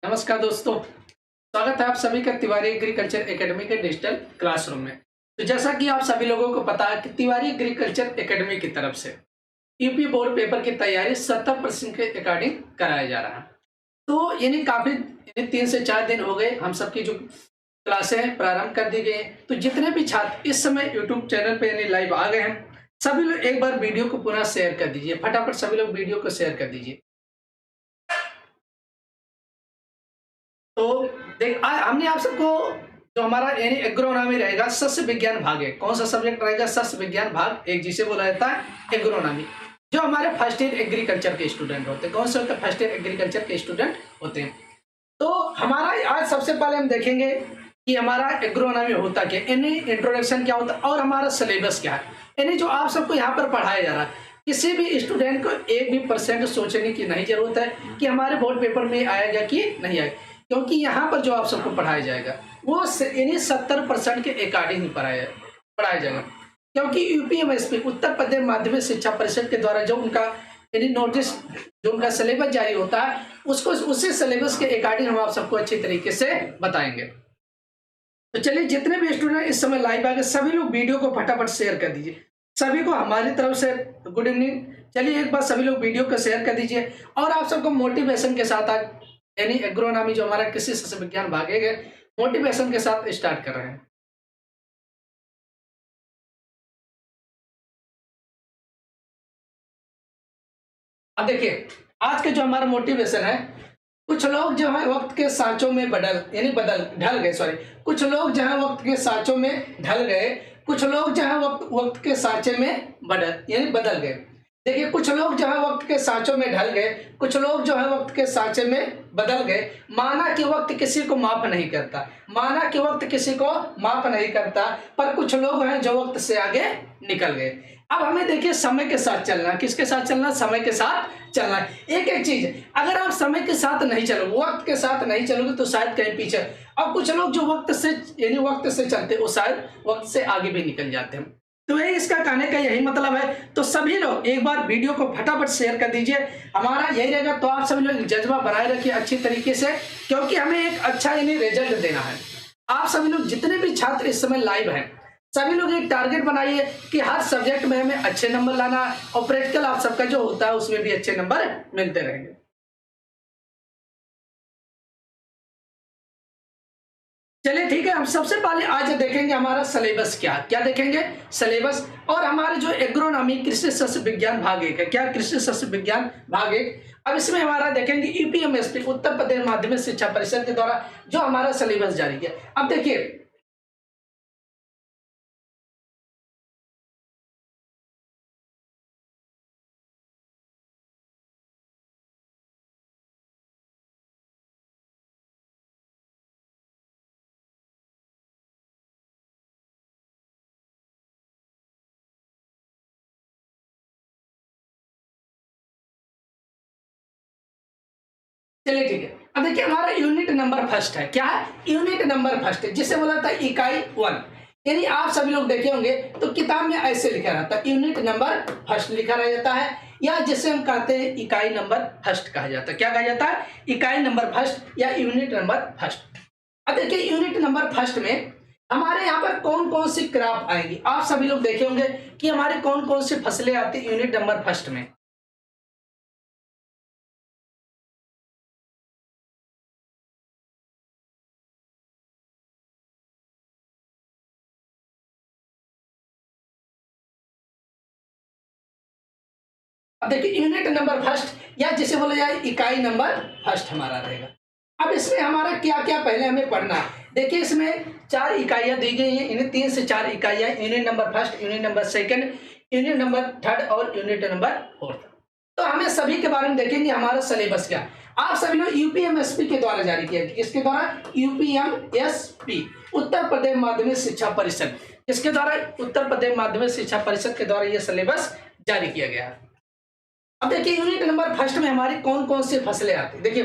नमस्कार दोस्तों, स्वागत है आप सभी का तिवारी एग्रीकल्चर एकेडमी के डिजिटल क्लासरूम में। तो जैसा कि आप सभी लोगों को पता है कि तिवारी एग्रीकल्चर एकेडमी की तरफ से यूपी बोर्ड पेपर की तैयारी 70% के अकॉर्डिंग कराया जा रहा है। तो यानी काफी 3 से 4 दिन हो गए हम सबकी जो क्लासें हैं प्रारंभ कर दी गई हैं। तो जितने भी छात्र इस समय यूट्यूब चैनल पे यानी लाइव आ गए हैं, सभी लोग एक बार वीडियो को पुनः शेयर कर दीजिए। फटाफट सभी लोग वीडियो को शेयर कर दीजिए। तो हमने आप सबको जो हमारा यानी एग्रोनॉमी रहेगा, सस्य विज्ञान भाग एक, कौन सा सब्जेक्ट रहेगा? सस्य विज्ञान भाग एक, जिसे बोला जाता है एग्रोनॉमी। जो हमारे फर्स्ट ईयर एग्रीकल्चर के स्टूडेंट होते हैं, कौन से होते हैं? फर्स्ट ईयर एग्रीकल्चर के स्टूडेंट होते हैं। तो हमारा आज सबसे पहले हम देखेंगे कि हमारा एग्रोनॉमी होता क्या, यानी इंट्रोडक्शन क्या होता है और हमारा सिलेबस क्या है। यानी जो आप सबको यहाँ पर पढ़ाया जा रहा है, किसी भी स्टूडेंट को 1% सोचने की नहीं जरूरत है कि हमारे बोर्ड पेपर में आएगा कि नहीं आएगा, क्योंकि यहाँ पर जो आप सबको पढ़ाया जाएगा वो यानी 70% के अकॉर्डिंग ही पढ़ाया जाएगा। क्योंकि यूपीएमएसपी उत्तर प्रदेश माध्यमिक शिक्षा परिषद के द्वारा जो उनका यानी नोटिस, जो उनका सिलेबस जारी होता है, उसको उसी सिलेबस के अकॉर्डिंग हम आप सबको अच्छी तरीके से बताएंगे। तो चलिए, जितने भी स्टूडेंट इस समय लाइव आ गए, सभी लोग वीडियो को फटाफट शेयर कर दीजिए। सभी को हमारी तरफ से गुड इवनिंग। चलिए एक बार सभी लोग वीडियो को शेयर कर दीजिए और आप सबको मोटिवेशन के साथ आज यानी एग्रोनॉमी जो हमारा कृषि सस्य विज्ञान भाग एक है, मोटिवेशन के साथ स्टार्ट कर रहे हैं। अब देखिए, आज के जो हमारा मोटिवेशन है, कुछ लोग जो है वक्त के सांचों में बदल ढल गए, सॉरी, कुछ लोग जो है वक्त के सांचों में ढल गए, कुछ लोग जो है वक्त के सांचे में बदल गए। देखिए, कुछ लोग जो है वक्त के सांचों में ढल गए, कुछ लोग जो है वक्त के सांचे में बदल गए। माना कि वक्त किसी को माफ नहीं करता, माना कि वक्त किसी को माफ नहीं करता, पर कुछ लोग हैं जो वक्त से आगे निकल गए। अब हमें देखिए समय के साथ चलना, किसके साथ चलना? समय के साथ चलना है। एक एक चीज, अगर आप समय के साथ नहीं चलोगे, वक्त के साथ नहीं चलोगे तो शायद कहीं पीछे। और कुछ लोग जो वक्त से चलते, वो शायद वक्त से आगे भी निकल जाते हैं। तो ये इसका कहने का यही मतलब है। तो सभी लोग एक बार वीडियो को फटाफट शेयर कर दीजिए, हमारा यही रहेगा। तो आप सभी लोग जज्बा बनाए रखिए अच्छी तरीके से, क्योंकि हमें एक अच्छा यानी रिजल्ट देना है। आप सभी लोग जितने भी छात्र इस समय लाइव हैं, सभी लोग एक टारगेट बनाइए कि हर सब्जेक्ट में हमें अच्छे नंबर लाना, और प्रैक्टिकल आप सबका जो होता है उसमें भी अच्छे नंबर मिलते रहेंगे। चलिए ठीक है, हम सबसे पहले आज देखेंगे हमारा सिलेबस क्या क्या देखेंगे, सिलेबस। और हमारे जो एग्रोनॉमी कृषि सस्य विज्ञान भाग एक है, क्या? कृषि सस्य विज्ञान भाग एक। अब इसमें हमारा देखेंगे यूपीएमएसपी उत्तर प्रदेश माध्यमिक शिक्षा परिषद के द्वारा जो हमारा सिलेबस जारी किया। अब देखिए, चलिए ठीक है। अब देखिए, हमारा यूनिट नंबर फर्स्ट है, क्या है? यूनिट नंबर फर्स्ट है, जिसे बोला था इकाई 1। यानी आप सभी लोग देखे होंगे तो किताब में ऐसे लिखा रहता है, यूनिट नंबर फर्स्ट लिखा रह जाता है, या जिसे हम कहते हैं इकाई नंबर फर्स्ट कहा जाता है। क्या कहा जाता है? इकाई नंबर फर्स्ट या यूनिट नंबर फर्स्ट। अब देखिए, यूनिट नंबर फर्स्ट में हमारे यहाँ पर कौन कौन सी क्रॉप आएंगी। आप सभी लोग देखे होंगे कि हमारे कौन कौन सी फसलें आती है यूनिट नंबर फर्स्ट में। अब देखिए, यूनिट नंबर फर्स्ट या जिसे बोला जाए इकाई नंबर फर्स्ट हमारा रहेगा। अब इसमें हमारा क्या क्या पहले हमें पढ़ना है। देखिए, इसमें 4 इकाइयां दी गई हैं, इन्हें 3 से 4 इकाइयां, unit number first, unit number second, unit number third और यूनिट नंबर फोर्थ। तो हमें सभी के बारे में देखेंगे हमारा सिलेबस क्या। आप सभी लोग यूपीएमएसपी के द्वारा जारी किया गया, किसके द्वारा? यूपीएमएसपी उत्तर प्रदेश माध्यमिक शिक्षा परिषद, किसके द्वारा? उत्तर प्रदेश माध्यमिक शिक्षा परिषद के द्वारा यह सिलेबस जारी किया गया है। अब देखिए, यूनिट नंबर फर्स्ट में हमारी कौन कौन सी फसलें आती है। देखिए,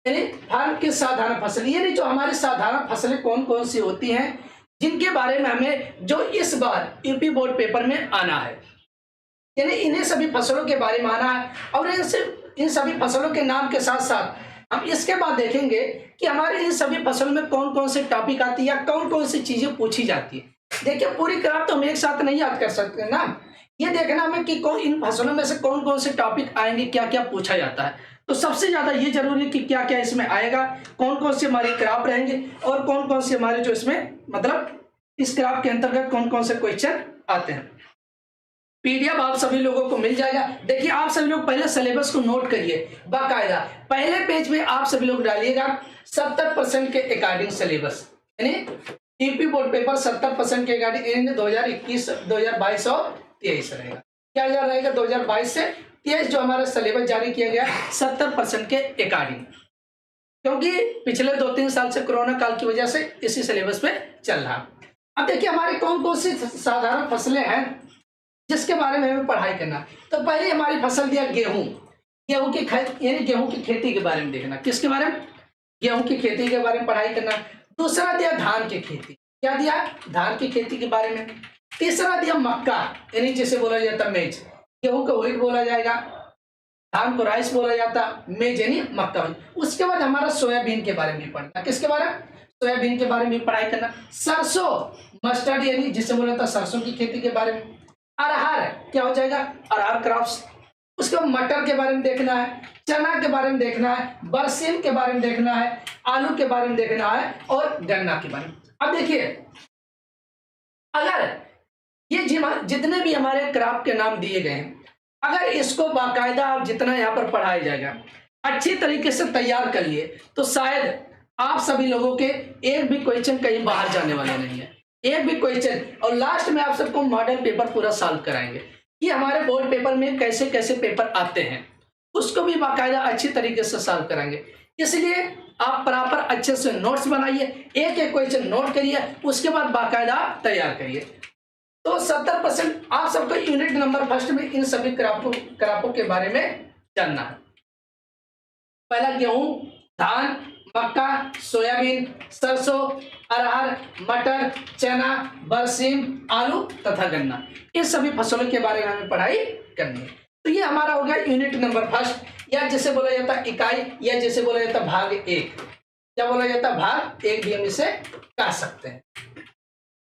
यानी फार्म की साधारण फसल, यानी जो हमारी साधारण फसलें कौन कौन सी होती हैं, जिनके बारे में हमें जो इस बार यूपी बोर्ड पेपर में आना है, यानी इन्हें सभी फसलों के बारे में आना है। और इन सभी फसलों के नाम के साथ साथ हम इसके बाद देखेंगे कि हमारे इन सभी फसलों में कौन कौन से टॉपिक आती है या कौन कौन सी चीजें पूछी जाती है। देखिए पूरी ग्राफ तो हम एक साथ नहीं याद कर सकते ना, ये देखना हमें कि कौन इन फसलों में से कौन कौन से टॉपिक आएंगे, क्या क्या पूछा जाता है। तो सबसे ज्यादा ये जरूरी है कि क्या क्या इसमें आएगा, कौन कौन से हमारे क्रॉप रहेंगे और कौन कौन से हमारे जो इसमें मतलब इस क्रॉप के अंतर्गत कौन कौन से क्वेश्चन आते हैं। पीडीएफ आप सभी लोगों को मिल जाएगा। देखिए आप सभी लोग पहले सिलेबस को नोट करिए बाकायदा। पहले पेज में आप सभी लोग डालिएगा 70% के अकॉर्डिंग सिलेबस, यानी यूपी बोर्ड पेपर 70% के अकॉर्डिंग 2021 2022 और 23 रहेगा। क्या रहेगा 2022 से 23 जो हमारा सिलेबस जारी किया गया 70% के अकॉर्डिंग, क्योंकि पिछले 2-3 साल से कोरोना काल की वजह से इसी सिलेबस पे चल रहा। अब देखिए हमारी कौन कौन सी साधारण फसलें हैं जिसके बारे में हमें पढ़ाई करना। तो पहले हमारी फसल दिया गेहूं, गेहूं की यानी गेहूं की खेती के बारे में देखना। किसके बारे में? गेहूं की खेती के बारे में पढ़ाई करना। दूसरा दिया धान की खेती, क्या दिया? धान की खेती के बारे में। तीसरा दिया मक्का, यानी जिसे बोला जाता मेज, गेहूं को व्हीट बोला जाएगा, धान को राइस बोला जाता, मेज यानी मक्का। उसके बाद हमारा सोयाबीन के बारे में पढ़ना। किसके बारे में? सोयाबीन के बारे में पढ़ाई करना। सरसों मस्टर्ड यानी जिसे बोला जाता सरसों की खेती के बारे में। अरहर क्या हो जाएगा? अरहर क्रॉप्स। उसके बाद मटर के बारे में देखना है, चना के बारे में देखना है, बरसीम के बारे में देखना है, आलू के बारे में देखना है और गन्ना के बारे में। अब देखिए अगर ये जितने भी हमारे क्रॉप के नाम दिए गए हैं, अगर इसको बाकायदा आप जितना यहाँ पर पढ़ाया जाएगा अच्छी तरीके से तैयार कर लिए तो शायद आप सभी लोगों के एक भी क्वेश्चन कहीं बाहर जाने वाले नहीं है, एक भी क्वेश्चन। और लास्ट में आप सबको मॉडल पेपर पूरा सॉल्व कराएंगे कि हमारे बोर्ड पेपर में कैसे कैसे पेपर आते हैं, उसको भी बाकायदा अच्छी तरीके से सॉल्व कराएंगे। इसलिए आप प्रॉपर अच्छे से नोट्स बनाइए, एक एक क्वेश्चन नोट करिए, उसके बाद बाकायदा तैयार करिए। तो 70% आप सबको यूनिट नंबर फर्स्ट में इन सभी क्रॉपों के बारे में जानना है। पहला गेहूं, धान, मक्का, सोयाबीन, सरसों, अरहर, मटर, चना, बरसीम, आलू तथा गन्ना, इन सभी फसलों के बारे में हमें पढ़ाई करनी है। तो ये हमारा होगा यूनिट नंबर फर्स्ट, या जिसे बोला जाता है इकाई, या जिसे बोला जाता भाग 1। क्या बोला जाता है? भाग 1 भी हम इसे कह सकते हैं।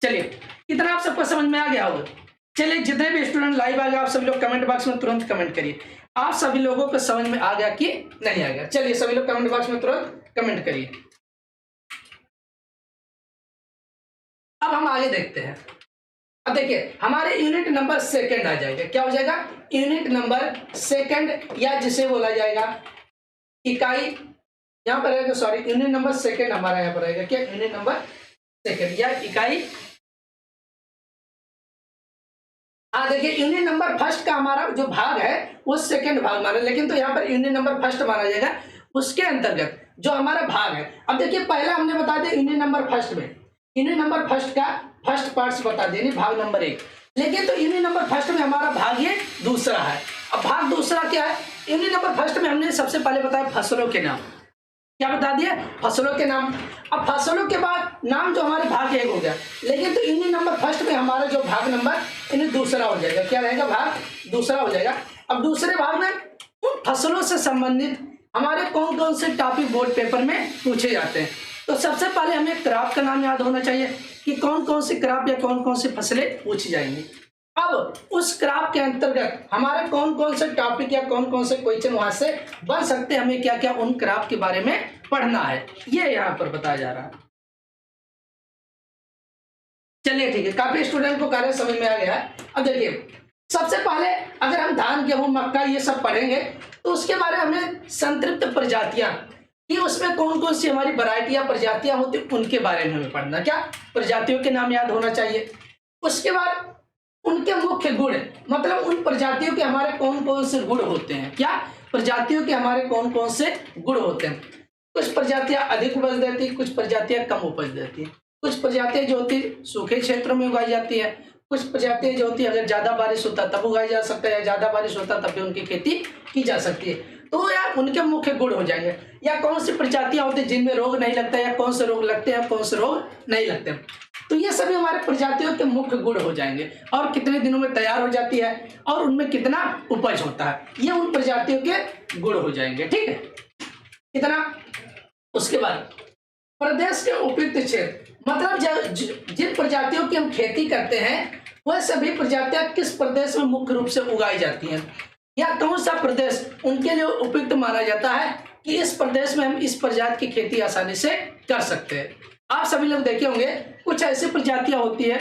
चलिए इतना आप सबको समझ में आ गया होगा। चलिए जितने भी स्टूडेंट लाइव आ गए आप सभी लोग कमेंट बॉक्स में तुरंत कमेंट करिए, आप सभी लोगों को समझ में आ गया कि नहीं आ गया। चलिए सभी लोग कमेंट बॉक्स में तुरंत कमेंट करिए। अब हम आगे देखते हैं। अब देखिए हमारे यूनिट नंबर सेकंड आ जाएगा। क्या हो जाएगा? यूनिट नंबर सेकंड, या जिसे बोला जाएगा इकाई। यहाँ पर रहेगा, सॉरी यूनिट नंबर सेकंड हमारा यहाँ पर रहेगा। क्या? यूनिट नंबर सेकंड या इकाई। हाँ देखिए यूनिट नंबर फर्स्ट का हमारा जो भाग है वो सेकंड भाग माना, लेकिन तो यहाँ पर यूनिट नंबर फर्स्ट माना जाएगा। उसके अंतर्गत जो हमारा भाग है, अब देखिए पहले हमने बता दिया यूनिट नंबर फर्स्ट में, यूनिट नंबर फर्स्ट का फर्स्ट पार्ट्स बता दिए, भाग नंबर 1। लेकिन तो यूनिट नंबर फर्स्ट में हमारा भाग ये दूसरा है। अब भाग दूसरा क्या है? यूनिट नंबर फर्स्ट में हमने सबसे पहले बताया फसलों के नाम। क्या बता दिया? फसलों के नाम। अब फसलों के बाद नाम जो हमारे भाग 1 हो गया, लेकिन तो यूनिट नंबर फर्स्ट में हमारा जो भाग नंबर इन्हें दूसरा हो जाएगा। क्या रहेगा? भाग दूसरा हो जाएगा। अब दूसरे भाग में उन फसलों से संबंधित हमारे कौन कौन से टॉपिक बोर्ड पेपर में पूछे जाते हैं। तो सबसे पहले हमें क्रॉप का नाम याद होना चाहिए कि कौन कौन सी क्रॉप या कौन कौन सी फसलें पूछी जाएंगी। अब उस क्रॉप के अंतर्गत हमारे कौन कौन से टॉपिक या कौन कौन से क्वेश्चन वहां से बन सकते हैं, हमें क्या क्या उन क्रॉप के बारे में पढ़ना है, ये यहाँ पर बताया जा रहा है। चलिए ठीक है, काफी स्टूडेंट को कार्य समझ में आ गया है। अब देखिए सबसे पहले अगर हम धान, गेहूं, मक्का ये सब पढ़ेंगे तो उसके बारे में हमें संतृप्त प्रजातियां कि उसमें कौन कौन सी हमारी वैरायटियां प्रजातियां होती उनके बारे में हमें पढ़ना। क्या? प्रजातियों के नाम याद होना चाहिए। उसके बाद उनके मुख्य गुण, मतलब उन प्रजातियों के हमारे कौन कौन से गुण होते हैं। क्या? प्रजातियों के हमारे कौन कौन से गुण होते हैं। कुछ प्रजातियां अधिक उपज देती, कुछ प्रजातियां कम उपज देती, कुछ प्रजातियां जो होती सूखे क्षेत्रों में उगाई जाती है, कुछ प्रजातियां जो होती है अगर ज्यादा बारिश होता तब उगाई जा सकता है, या ज्यादा बारिश होता तब भी उनकी खेती की जा सकती है। तो यार उनके मुख्य गुण हो जाएंगे, या कौन सी प्रजातियां होती है जिनमें रोग नहीं लगता, या कौन से रोग लगते हैं, कौन से रोग नहीं लगते। तो ये सभी हमारे प्रजातियों के मुख्य गुण हो जाएंगे, और कितने दिनों में तैयार हो जाती है और उनमें कितना उपज होता है, ये उन प्रजातियों के गुण हो जाएंगे। ठीक है। कितना, उसके बाद प्रदेश के उपयुक्त क्षेत्र, मतलब जिन प्रजातियों की हम खेती करते हैं वह सभी प्रजातियां किस प्रदेश में मुख्य रूप से उगाई जाती हैं, या कौन सा प्रदेश उनके लिए उपयुक्त माना जाता है कि इस प्रदेश में हम इस प्रजाति की खेती आसानी से कर सकते हैं। आप सभी लोग देखे होंगे कुछ ऐसी प्रजातियां होती है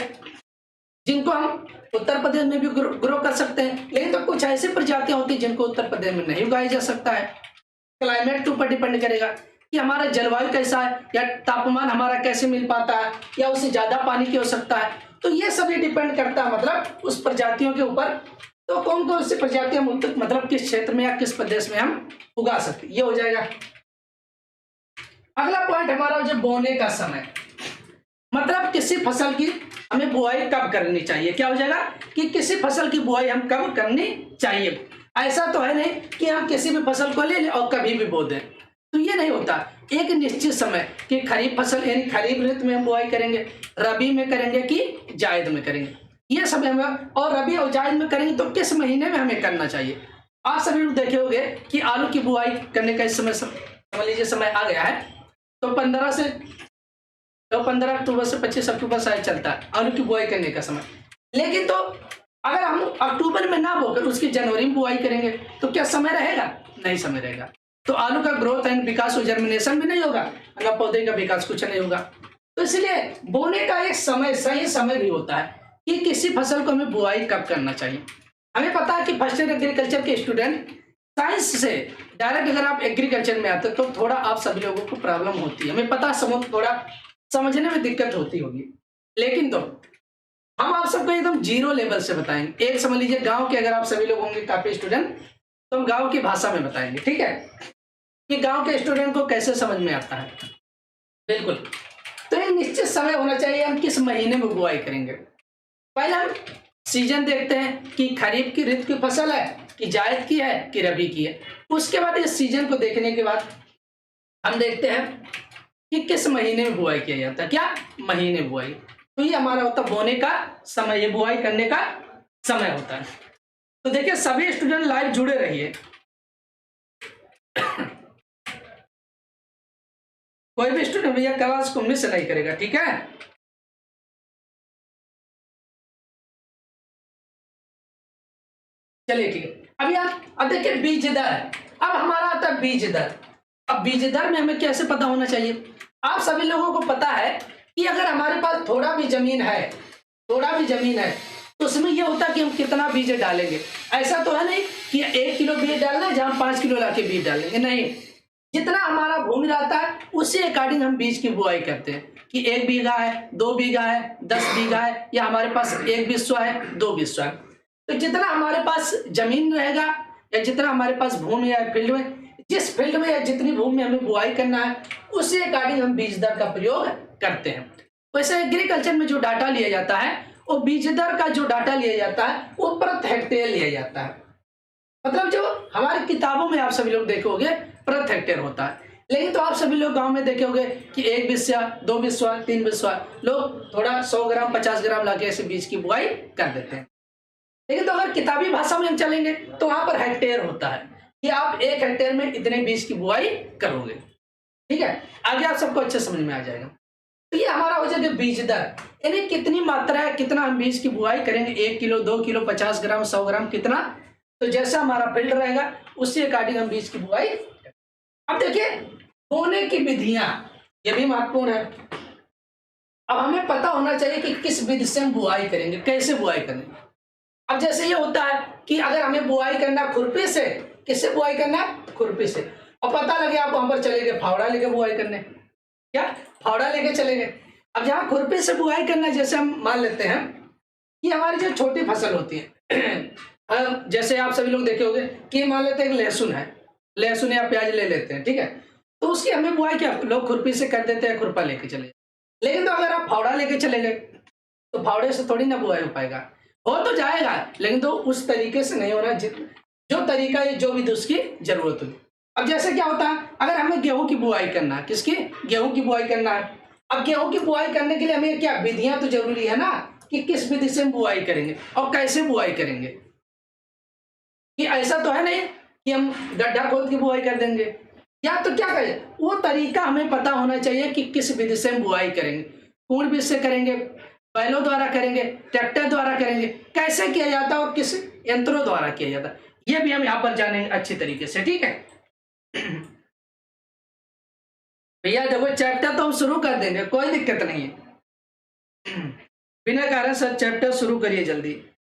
जिनको हम उत्तर प्रदेश में भी ग्रो कर सकते हैं, लेकिन तो कुछ ऐसी प्रजातियां होती है जिनको उत्तर प्रदेश में नहीं उगाया जा सकता है। क्लाइमेट के ऊपर डिपेंड करेगा कि हमारा जलवायु कैसा है, या तापमान हमारा कैसे मिल पाता है, या उससे ज्यादा पानी की आवश्यकता है। तो ये सभी डिपेंड करता है मतलब उस प्रजातियों के ऊपर। तो कौन कौन सी प्रजातियां मतलब किस क्षेत्र में या किस प्रदेश में हम उगा सकते, ये हो जाएगा। अगला पॉइंट हमारा जो बोने का समय, मतलब किसी फसल की हमें बुआई कब करनी चाहिए। क्या हो जाएगा कि किसी फसल की बुआई हम कब करनी चाहिए। ऐसा तो है नहीं कि हम किसी भी फसल को ले लें और कभी भी बो दें, तो ये नहीं होता। एक निश्चित समय कि खरीफ फसल यानी खरीफ ऋतु में हम बुआई करेंगे, रबी में करेंगे कि जायद में करेंगे, ये सब हमें, और रबी और जायद में करेंगे तो किस महीने में हमें करना चाहिए। आप सभी लोग देखे होंगे कि आलू की बुआई करने का इस समय समझ लीजिए समय आ गया है, तो 15 अक्टूबर से 25 अक्टूबर शायद चलता है आलू की बुआई करने का समय। लेकिन तो अगर हम अक्टूबर में ना बोकर उसकी जनवरी में बुआई करेंगे तो क्या समय रहेगा, नहीं समय रहेगा। तो आलू का ग्रोथ एंड विकास और जर्मिनेशन भी नहीं होगा, ना पौधे का विकास कुछ नहीं होगा। तो इसलिए बोने का एक समय, सही समय भी होता है कि किसी फसल को हमें बुआई कब करना चाहिए। हमें पता है कि फर्स्ट ईयर एग्रीकल्चर के स्टूडेंट साइंस से डायरेक्ट अगर आप एग्रीकल्चर में आते तो थोड़ा आप सभी लोगों को प्रॉब्लम होती है, हमें पता है, थोड़ा समझने में दिक्कत होती होगी। लेकिन तो हम आप सबको एकदम जीरो लेवल से बताएंगे। एक समझ लीजिए गांव के अगर आप सभी लोग होंगे काफी स्टूडेंट, तो हम गांव की भाषा में बताएंगे, ठीक है, कि गांव के स्टूडेंट को कैसे समझ में आता है। बिल्कुल, तो एक निश्चित समय होना चाहिए हम किस महीने में बुआई करेंगे। पहले हम सीजन देखते हैं कि खरीफ की ऋतु की फसल है कि जायद की है कि रबी की है। उसके बाद इस सीजन को देखने के बाद हम देखते हैं कि किस महीने में बुआई किया जाता है, क्या महीने बुआई। तो ये हमारा होता है बोने का समय, ये बुआई करने का समय होता है। तो देखिए सभी स्टूडेंट लाइव जुड़े रहिए, कोई भी स्टूडेंट भैया क्लास को मिस नहीं करेगा, ठीक है। चलिए ठीक है। अभी आप अब देखिए बीज दर, अब हमारा आता है बीज दर। अब बीज दर में हमें कैसे पता होना चाहिए। आप सभी लोगों को पता है कि अगर हमारे पास थोड़ा भी जमीन है तो उसमें यह होता है कि हम कितना बीज डालेंगे। ऐसा तो है नहीं कि 1 किलो बीज डालना है जहां 5 किलो लाके बीज डालेंगे, नहीं। जितना हमारा भूमि रहता है उसी अकॉर्डिंग हम बीज की बुआई करते हैं कि 1 बीघा है, 2 बीघा है, 10 बीघा है, या हमारे पास 1 बिस्वा है, 2 बिस्वा है। तो जितना हमारे पास जमीन रहेगा या जितना हमारे पास भूमि है फील्ड में, जिस फील्ड में या जितनी भूमि में हमें बुआई करना है उसी अकॉर्डिंग हम बीज दर का प्रयोग करते हैं। वैसे एग्रीकल्चर में जो डाटा लिया जाता है वो बीज दर का जो डाटा लिया जाता है वो प्रति हेक्टेयर लिया जाता है। मतलब जो हमारी किताबों में आप सभी लोग देखोगे प्रति हेक्टेयर होता है, लेकिन तो आप सभी लोग गांव में देखे होंगे कि 1 बिस्वा, 2 बिस्वा, 3 बिस्वा, लोग थोड़ा 100 ग्राम 50 ग्राम लाके ऐसे बीज की बुआई कर देते हैं। लेकिन तो अगर किताबी भाषा में हम चलेंगे तो वहां पर हेक्टेयर होता है कि आप 1 हेक्टेयर में इतने बीज की बुआई करोगे, ठीक है। आगे आप सबको अच्छे समझ में आ जाएगा। तो ये हमारा हो जाएगा बीज दर, यानी कितनी मात्रा है, कितना हम बीज की बुआई करेंगे, 1 किलो, 2 किलो, 50 ग्राम, 100 ग्राम, कितना। तो जैसा हमारा फील्ड रहेगा उसी अकॉर्डिंग हम बीज की बुआई। अब देखिए बोने की विधियां, ये भी महत्वपूर्ण है। अब हमें पता होना चाहिए कि किस विधि से हम बुआई करेंगे, कैसे बुआई करेंगे। अब जैसे ये होता है कि अगर हमें बुआई करना खुरपी से, किससे बुआई करना है, खुरपी से, और पता लगे आप वहां पर चले गए फावड़ा लेके बुआई करने, क्या फावड़ा लेके चले गए। अब जहाँ खुरपी से बुआई करना, जैसे हम मान लेते हैं कि हमारी जो छोटी फसल होती है जैसे आप सभी लोग देखे होंगे कि मान लेते हैं लहसुन है, लहसुन या प्याज ले लेते हैं, ठीक है। तो उसकी हमें बुआई क्या लोग खुरपी से कर देते हैं, खुरपा लेके चले। लेकिन तो अगर आप फावड़ा लेके चले गए तो फावड़े से थोड़ी ना बुआई हो पाएगा, हो तो जाएगा लेकिन तो उस तरीके से नहीं होना जो तरीका है, जो भी उसकी जरूरत होगी। अब जैसे क्या होता है, अगर हमें गेहूं की बुआई करना है, किसकी, गेहूं की बुआई करना है। अब गेहूं की बुआई करने के लिए हमें क्या विधियां तो जरूरी है ना, कि किस विधि से हम बुआई करेंगे और कैसे बुआई करेंगे। कि ऐसा तो है नहीं कि हम गड्ढा खोद की बुआई कर देंगे या तो क्या करें, वो तरीका हमें पता होना चाहिए कि किस विधि से हम बुआई करेंगे, कौन विधि से करेंगे, बैलों द्वारा करेंगे, ट्रैक्टर द्वारा करेंगे, कैसे किया जाता है और किस यंत्रों द्वारा किया जाता है, ये भी हम यहाँ पर जानेंगे अच्छी तरीके से। ठीक है भैया देखो, चैप्टर तो हम शुरू कर देंगे, कोई दिक्कत नहीं है बिना कारण सर चैप्टर शुरू करिए जल्दी।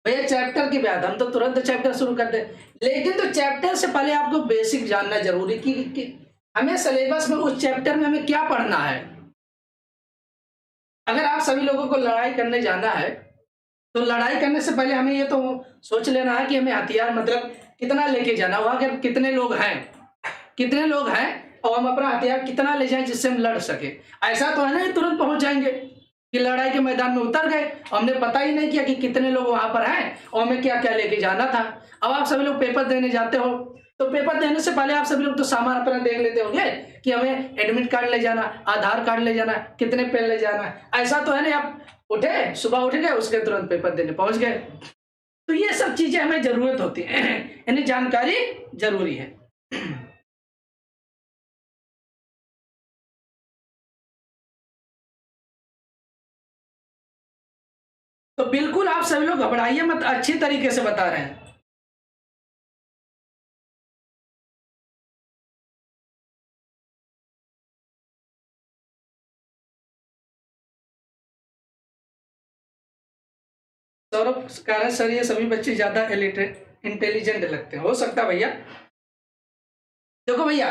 भैया चैप्टर की बात, हम तो तुरंत चैप्टर शुरू कर दे, लेकिन तो चैप्टर से पहले आपको बेसिक जानना जरूरी कि हमें सिलेबस में उस चैप्टर में हमें क्या पढ़ना है। अगर आप सभी लोगों को लड़ाई करने जाना है तो लड़ाई करने से पहले हमें ये तो सोच लेना है कि हमें हथियार मतलब कितना लेके जाना, वहां के कितने लोग हैं और हम अपना हथियार कितना ले जाएं जिससे हम लड़ सके। ऐसा तो है ना तुरंत पहुंच जाएंगे कि लड़ाई के मैदान में उतर गए और हमने पता ही नहीं किया कि कितने लोग वहां पर हैं और हमें क्या क्या लेके जाना था। अब आप सभी लोग पेपर देने जाते हो तो पेपर देने से पहले आप सभी लोग तो सामान अपना देख लेते होंगे कि हमें एडमिट कार्ड ले जाना, आधार कार्ड ले जाना, कितने पेन ले जाना। ऐसा तो है ना, आप उठे सुबह उठ गए उसके तुरंत पेपर देने पहुंच गए। तो ये सब चीजें हमें जरूरत होती है यानी जानकारी जरूरी है तो बिल्कुल आप सभी लोग घबराइए मत, अच्छी तरीके से बता रहे हैं। सौरभ कह रहे हैं सर ये सभी बच्चे ज्यादा इंटेलिजेंट लगते हैं, हो सकता है भैया। देखो भैया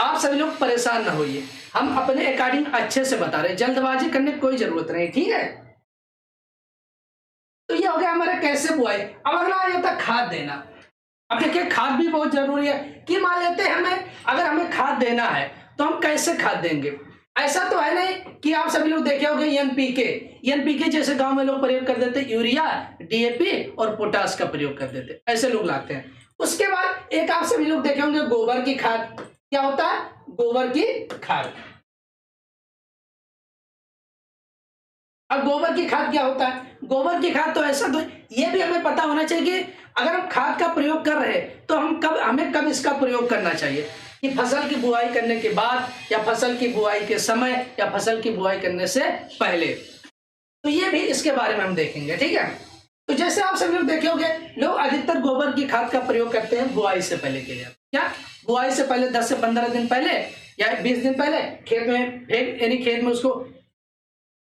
आप सभी लोग परेशान ना होइए, हम अपने अकॉर्डिंग अच्छे से बता रहे हैं, जल्दबाजी करने की कोई जरूरत नहीं, ठीक है। तो ये हो गया हमारा कैसे बुआई। अब अगला आ जाता है खाद देना। अब देखिए खाद भी बहुत जरूरी है कि मान लेते हैं हमें अगर हमें खाद देना है तो हम कैसे खाद देंगे। ऐसा तो है नहीं कि आप सभी लोग देखे होंगे एनपीके जैसे गांव में लोग प्रयोग कर देते, यूरिया, डीएपी और पोटास का प्रयोग कर देते, ऐसे लोग लाते हैं। उसके बाद एक आप सभी लोग देखे होंगे गोबर की खाद। क्या होता है? गोबर की खाद। अब गोबर की खाद क्या होता है? गोबर की खाद तो ऐसा तो ये भी हमें पता होना चाहिए कि अगर हम खाद का प्रयोग कर रहे हैं तो हमें कब इसका प्रयोग करना चाहिए, कि फसल की बुआई करने के बाद या फसल की बुआई के समय या फसल की बुआई करने से पहले। तो ये भी इसके बारे में हम देखेंगे, ठीक है। तो जैसे आप सभी लोग देखे होंगे लोग अधिकतर गोबर की खाद का प्रयोग करते हैं बुआई से पहले के लिए। क्या बुआई से पहले 10 से 15 दिन पहले या 20 दिन पहले खेत में यानी खेत में उसको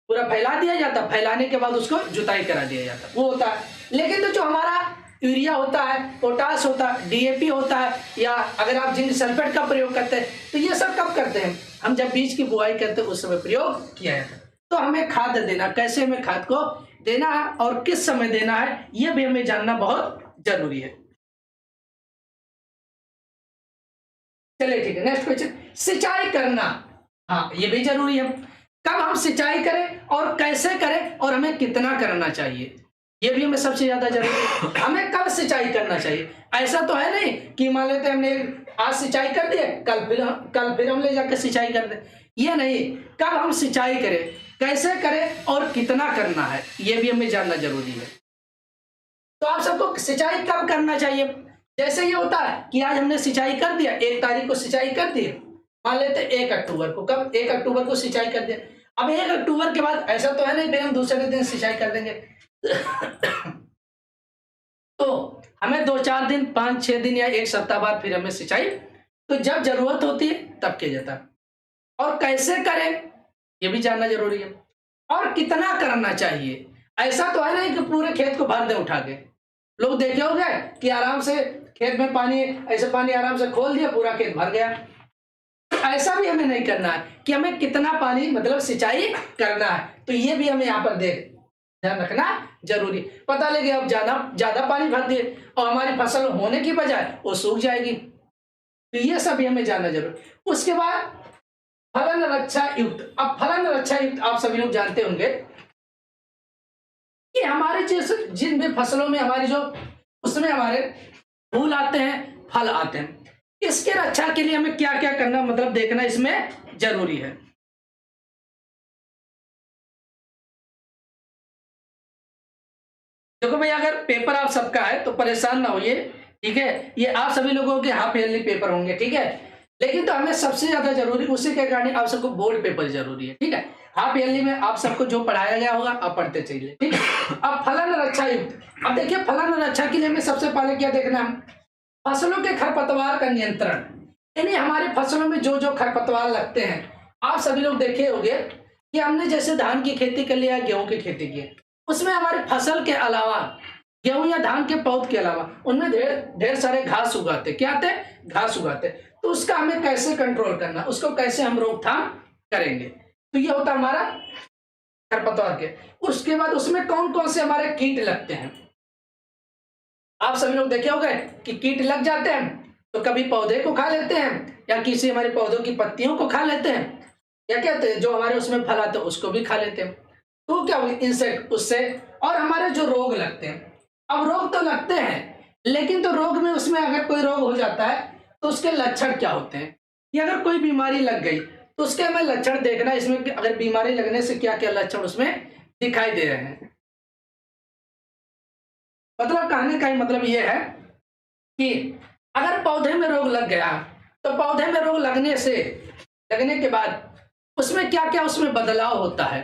पूरा फैला दिया जाता, फैलाने के बाद उसको जुताई करा दिया जाता, वो होता है। लेकिन तो जो हमारा यूरिया होता है, पोटास होता है, डीएपी होता है, या अगर आप जिंक सल्फेट का प्रयोग करते हैं तो ये सब कब करते हैं? हम जब बीज की बुआई करते हैं उस समय प्रयोग किया जाता है। तो हमें खाद देना, कैसे हमें खाद को देना है और किस समय देना है ये भी हमें जानना बहुत जरूरी है। चलिए ठीक है, नेक्स्ट क्वेश्चन, सिंचाई करना। हाँ ये भी जरूरी है, कब हम सिंचाई करें और कैसे करें और हमें कितना करना चाहिए, ये भी हमें सबसे ज्यादा जरूरी है। हमें कब सिंचाई करना चाहिए? ऐसा तो है नहीं कि मान लेते हमने आज सिंचाई कर दिए कल फिर हम ले जाकर सिंचाई कर दे, ये नहीं। कब हम सिंचाई करें, कैसे करें और कितना करना है ये भी हमें जानना जरूरी है। तो आप सबको सिंचाई कब करना चाहिए, जैसे ये होता है कि आज हमने सिंचाई कर दिया, 1 तारीख को सिंचाई कर दी, मान लेते 1 अक्टूबर को, कब 1 अक्टूबर को सिंचाई कर दिया। अब 1 अक्टूबर के बाद ऐसा तो है नहीं फिर हम दूसरे दिन सिंचाई कर देंगे तो हमें 2-4 दिन, 5-6 दिन या 1 सप्ताह बाद फिर हमें सिंचाई, तो जब जरूरत होती है तब किया जाता है। और कैसे करें ये भी जानना जरूरी है, और कितना करना चाहिए। ऐसा तो है नहीं कि पूरे खेत को भर दे उठा के, लोग देखे होंगे कि आराम से खेत में पानी, ऐसे पानी आराम से खोल दिया पूरा खेत भर गया। ऐसा भी हमें नहीं करना है कि हमें कितना पानी मतलब सिंचाई करना है, तो ये भी हमें यहाँ पर ध्यान रखना जरूरी। पता लगे अब ज्यादा पानी भर दिए और हमारी फसल होने की बजाय वो सूख जाएगी, तो ये सब भी हमें जानना जरूरी। उसके बाद फलन रक्षा युक्त। अब फलन रक्षा युक्त आप सभी लोग जानते होंगे कि हमारे जैसे जिन भी फसलों में हमारी जो उसमें हमारे फूल आते हैं, फल आते हैं, इसके रक्षा के लिए हमें क्या क्या करना मतलब देखना इसमें जरूरी है। देखो भाई अगर पेपर आप सबका है तो परेशान ना होइए, ठीक है। ये आप सभी लोगों के हाफ ईयरली पेपर होंगे, ठीक है। लेकिन तो हमें सबसे ज्यादा जरूरी उसी के कारण आप सबको बोर्ड पेपर जरूरी है, ठीक है। हाफ ईयरली में आप सबको जो पढ़ाया गया होगा आप पढ़ते चलिए, ठीक है। अब फलन और अच्छा युक्त, अब देखिए फलन और अच्छा के लिए हमें सबसे पहले क्या देखना है, फसलों के खरपतवार का नियंत्रण, यानी हमारे फसलों में जो जो खरपतवार लगते हैं। आप सभी लोग देखे होंगे कि हमने जैसे धान की खेती कर लिया, गेहूं की खेती की, उसमें हमारी फसल के अलावा गेहूं या धान के पौध के अलावा उनमें ढेर ढेर सारे घास उगाते, क्या आते, घास उगाते। तो उसका हमें कैसे कंट्रोल करना, उसको कैसे हम रोकथाम करेंगे, तो ये होता हमारा खरपतवार के। उसके बाद उसमें कौन कौन से हमारे कीट लगते हैं, आप सभी लोग देखे होंगे कि कीट लग जाते हैं तो कभी पौधे को खा लेते हैं या किसी हमारे पौधों की पत्तियों को खा लेते हैं, या कहते हैं जो हमारे उसमें फल आते हैं उसको भी खा लेते हैं। तो क्या हुई, इंसेक्ट उससे। और हमारे जो रोग लगते हैं, अब रोग तो लगते हैं, लेकिन तो रोग में उसमें अगर कोई रोग हो जाता है तो उसके लक्षण क्या होते हैं, कि अगर कोई बीमारी लग गई तो उसके हमें लक्षण देखना, इसमें कि अगर बीमारी लगने से क्या क्या लक्षण उसमें दिखाई दे रहे हैं। मतलब कहने का ही मतलब ये है कि अगर पौधे में रोग लग गया तो पौधे में रोग लगने के बाद उसमें क्या क्या उसमें बदलाव होता है,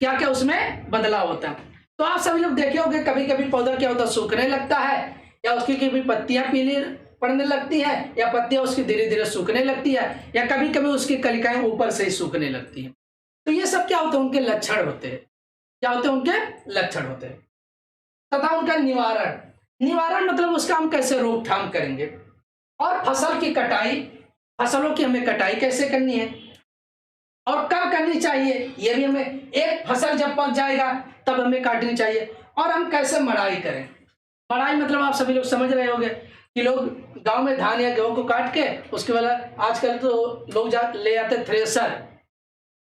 क्या क्या उसमें बदलाव होता है। तो आप सभी लोग देखे होंगे कभी कभी पौधा क्या होता है, सूखने लगता है, या उसकी कभी पत्तियां पीली पड़ने लगती है, या पत्तियां उसकी धीरे धीरे सूखने लगती है, या कभी कभी उसकी कलिकाएं ऊपर से ही सूखने लगती है। तो ये सब क्या होते हैं, उनके लक्षण होते हैं, क्या होते हैं, उनके लक्षण होते हैं। तथा उनका निवारण, निवारण मतलब उसका हम कैसे रोकथाम करेंगे। और फसल की कटाई, फसलों की हमें कटाई कैसे करनी है और कब करनी चाहिए, ये भी हमें, एक फसल जब पक जाएगा तब हमें काटनी चाहिए। और हम कैसे मड़ाई करें, मड़ाई मतलब आप सभी लोग समझ रहे होंगे कि लोग गांव में धान या गेहूं को काट के उसके बाद आजकल तो लोग ले आते थ्रेसर,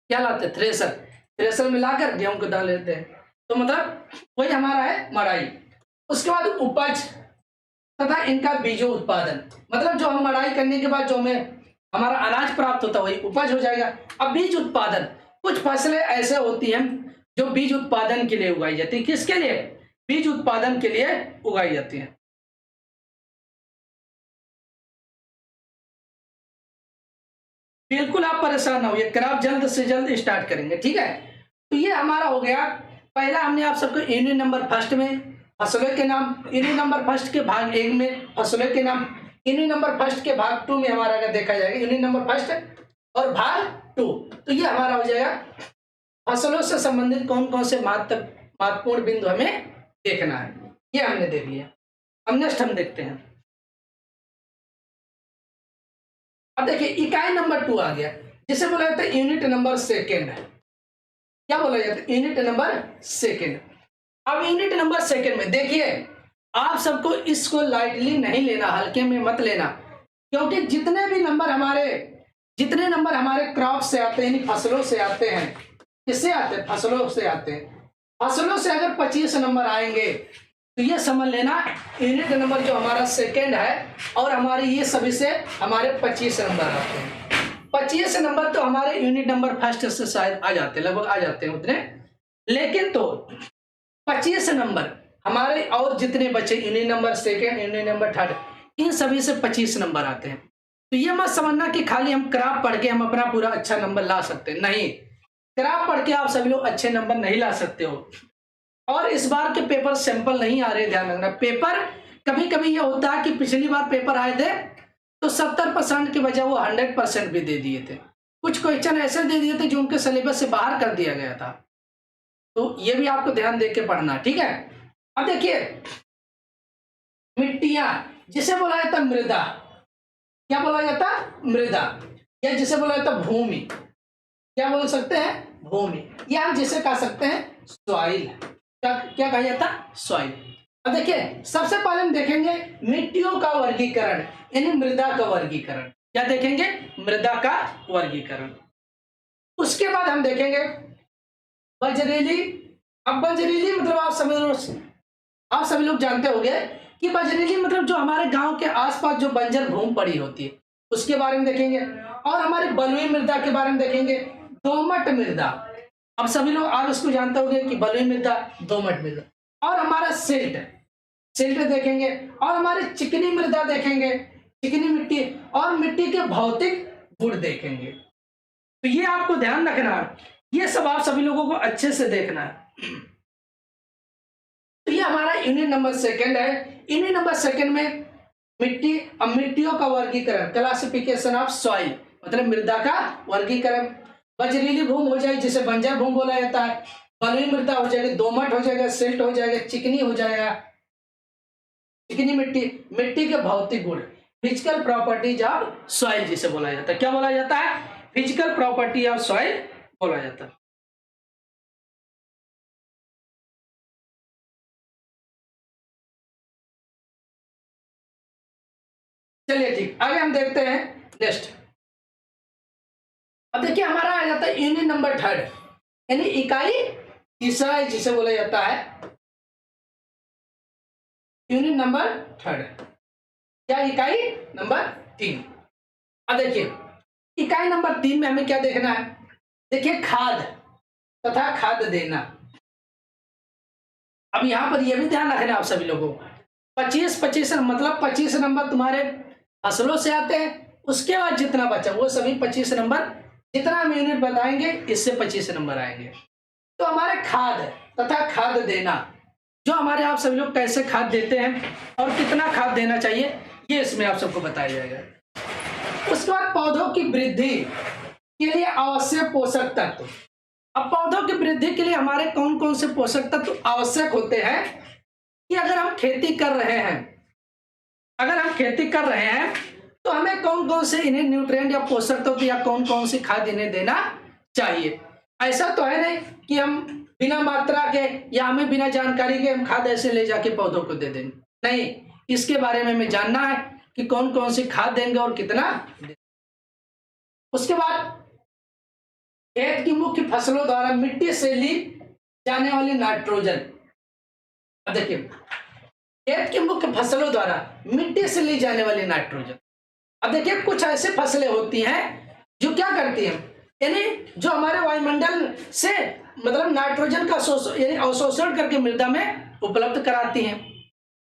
क्या लाते, थ्रेसर, थ्रेसर में लाकर गेहूं को डाल लेते हैं। तो मतलब वही हमारा है मड़ाई। उसके बाद उपज तथा इनका बीजों उत्पादन, मतलब जो हम मड़ाई करने के बाद जो हमें हमारा अनाज प्राप्त होता है वही उपज हो जाएगा। अब बीज उत्पादन, कुछ फसलें ऐसे होती हैं जो बीज उत्पादन के लिए उगाई जाती है, किसके लिए, बीज उत्पादन के लिए उगाई जाती है। बिल्कुल आप परेशान ना होइए, क्राफ्ट जल्द से जल्द स्टार्ट करेंगे, ठीक है। तो ये हमारा हो गया, पहला हमने आप सबको यूनिट नंबर फर्स्ट में फसलों के नाम, यूनिट नंबर फर्स्ट के भाग 1 में फसलों के नाम, यूनिट नंबर फर्स्ट के भाग 2 में हमारा अगर देखा जाएगा यूनिट नंबर फर्स्ट और भाग 2, तो ये हमारा हो जाएगा फसलों से संबंधित कौन कौन से महत्वपूर्ण बिंदु हमें देखना है, ये हमने देख लिया। अब नेक्स्ट हम देखते हैं। अब देखिए इकाई नंबर 2 आ गया, जिसे बोला जाता है यूनिट नंबर सेकेंड, क्या बोला जाता है, यूनिट नंबर सेकेंड। अब यूनिट नंबर सेकेंड में देखिए आप सबको इसको लाइटली नहीं लेना, हल्के में मत लेना, क्योंकि जितने नंबर हमारे क्रॉप से आते हैं, फसलों से आते हैं, किससे आते हैं, फसलों से आते हैं। फसलों से अगर 25 नंबर आएंगे तो ये समझ लेना यूनिट नंबर जो हमारा सेकेंड है और हमारे ये सभी से हमारे 25 नंबर आते हैं। 25 नंबर तो हमारे यूनिट नंबर फर्स्ट से शायद आ जाते हैं, लगभग आ जाते हैं उतने, लेकिन तो 25 नंबर हमारे और जितने बचे unit number second, unit number third, इन सभी से 25 नंबर आते हैं। तो ये मत समझना कि खाली हम क्राफ्ट पढ़ के हम अपना पूरा अच्छा नंबर ला सकते हैं, नहीं, क्राफ्ट पढ़ के आप सभी लोग अच्छे नंबर नहीं ला सकते हो। और इस बार के पेपर सैंपल नहीं आ रहे, ध्यान रखना। पेपर कभी कभी ये होता है कि पिछली बार पेपर आए थे तो 70% के बजाय वो 100% भी दे दिए थे, कुछ क्वेश्चन ऐसे दे दिए थे जो उनके सिलेबस से बाहर कर दिया गया था। तो ये भी आपको ध्यान दे के पढ़ना, ठीक है। अब देखिए मिट्टियां, जिसे बोला जाता मृदा, क्या बोला जाता, मृदा, या जिसे बोला जाता भूमि, क्या बोल सकते हैं, भूमि, या हम जिसे कह सकते हैं सॉइल, क्या कहा जाता, सॉइल। अब देखिए सबसे पहले हम देखेंगे मिट्टियों का वर्गीकरण, यानी मृदा का वर्गीकरण, क्या देखेंगे, मृदा का वर्गीकरण। उसके बाद हम देखेंगे बजरीली। अब बजरीली मतलब आप सभी लोग जानते होंगे कि बजरीली मतलब जो हमारे गांव के आसपास जो बंजर भूमि पड़ी होती है उसके बारे में देखेंगे, और हमारी बलुई मृदा के बारे में देखेंगे, दोमट मृदा, अब सभी लोग आप इसको जानते होंगे कि बलुई मृदा, दोमट मृदा, और हमारा सिल्ट देखेंगे, और हमारी चिकनी मृदा देखेंगे, चिकनी मिट्टी और मिट्टी के भौतिक गुण देखेंगे। तो ये आपको ध्यान रखना है, ये सब आप सभी लोगों को अच्छे से देखना है। तो ये हमारा यूनिट नंबर सेकंड है। यूनिट नंबर सेकंड में मिट्टी, अब मिट्टियों का वर्गीकरण, क्लासिफिकेशन ऑफ सॉइल, मतलब मृदा का वर्गीकरण। बजरीली भूमि हो जाएगी जिसे बंजर भूमि बोला जाता है, बलुई मृदा हो जाएगी, दोमट हो जाएगा, सिल्ट हो जाएगा, चिकनी हो जाएगा। चिकनी मिट्टी, मिट्टी के भौतिक गुण, फिजिकल प्रॉपर्टीज ऑफ सॉइल जिसे बोला जाता है। क्या बोला जाता है? फिजिकल प्रॉपर्टी ऑफ सॉइल बोला जाता है। चलिए ठीक, आगे हम देखते हैं नेक्स्ट। अब देखिए हमारा आ जाता है यूनिट नंबर थर्ड, यानी इकाई तीसरा जिसे बोला जाता है यूनिट नंबर थर्ड या इकाई नंबर 3। अब देखिए इकाई नंबर 3 में हमें क्या देखना है? देखिए खाद तथा खाद देना। अब यहां पर यह भी ध्यान रखना आप सभी लोगों को, 25-25 मतलब 25 नंबर तुम्हारे फसलों से आते हैं, उसके बाद जितना बचा वो सभी 25 नंबर, जितना हम यूनिट बताएंगे इससे 25 नंबर आएंगे। तो हमारे खाद तथा खाद देना, जो हमारे आप सभी लोग कैसे खाद देते हैं और कितना खाद देना चाहिए, ये इसमें आप सबको बताया जाएगा। उसके बाद पौधों की वृद्धि के लिए आवश्यक पोषक तत्व। अब पौधों की वृद्धि के लिए हमारे कौन कौन से पोषक तत्व आवश्यक होते हैं कि अगर हम खेती कर रहे हैं, तो हमें कौन कौन से इन्हें न्यूट्रिएंट या पोषक तत्व या कौन कौन सी खाद इन्हें देना चाहिए। ऐसा तो है नहीं कि हम बिना मात्रा के या हमें बिना जानकारी के हम खाद ऐसे ले जाके पौधों को दे देंगे, नहीं, इसके बारे में हमें जानना है कि कौन कौन सी खाद देंगे और कितना देंगे। उसके बाद खेत की मुख्य फसलों द्वारा मिट्टी से ली जाने वाली नाइट्रोजन। देखिए खेत की मुख्य फसलों द्वारा मिट्टी से ली जाने वाली नाइट्रोजन। अब देखिए कुछ ऐसे फसलें होती हैं जो क्या करती हैं, यानी जो हमारे वायुमंडल से मतलब नाइट्रोजन का यानी अवशोषण करके मृदा में उपलब्ध कराती हैं।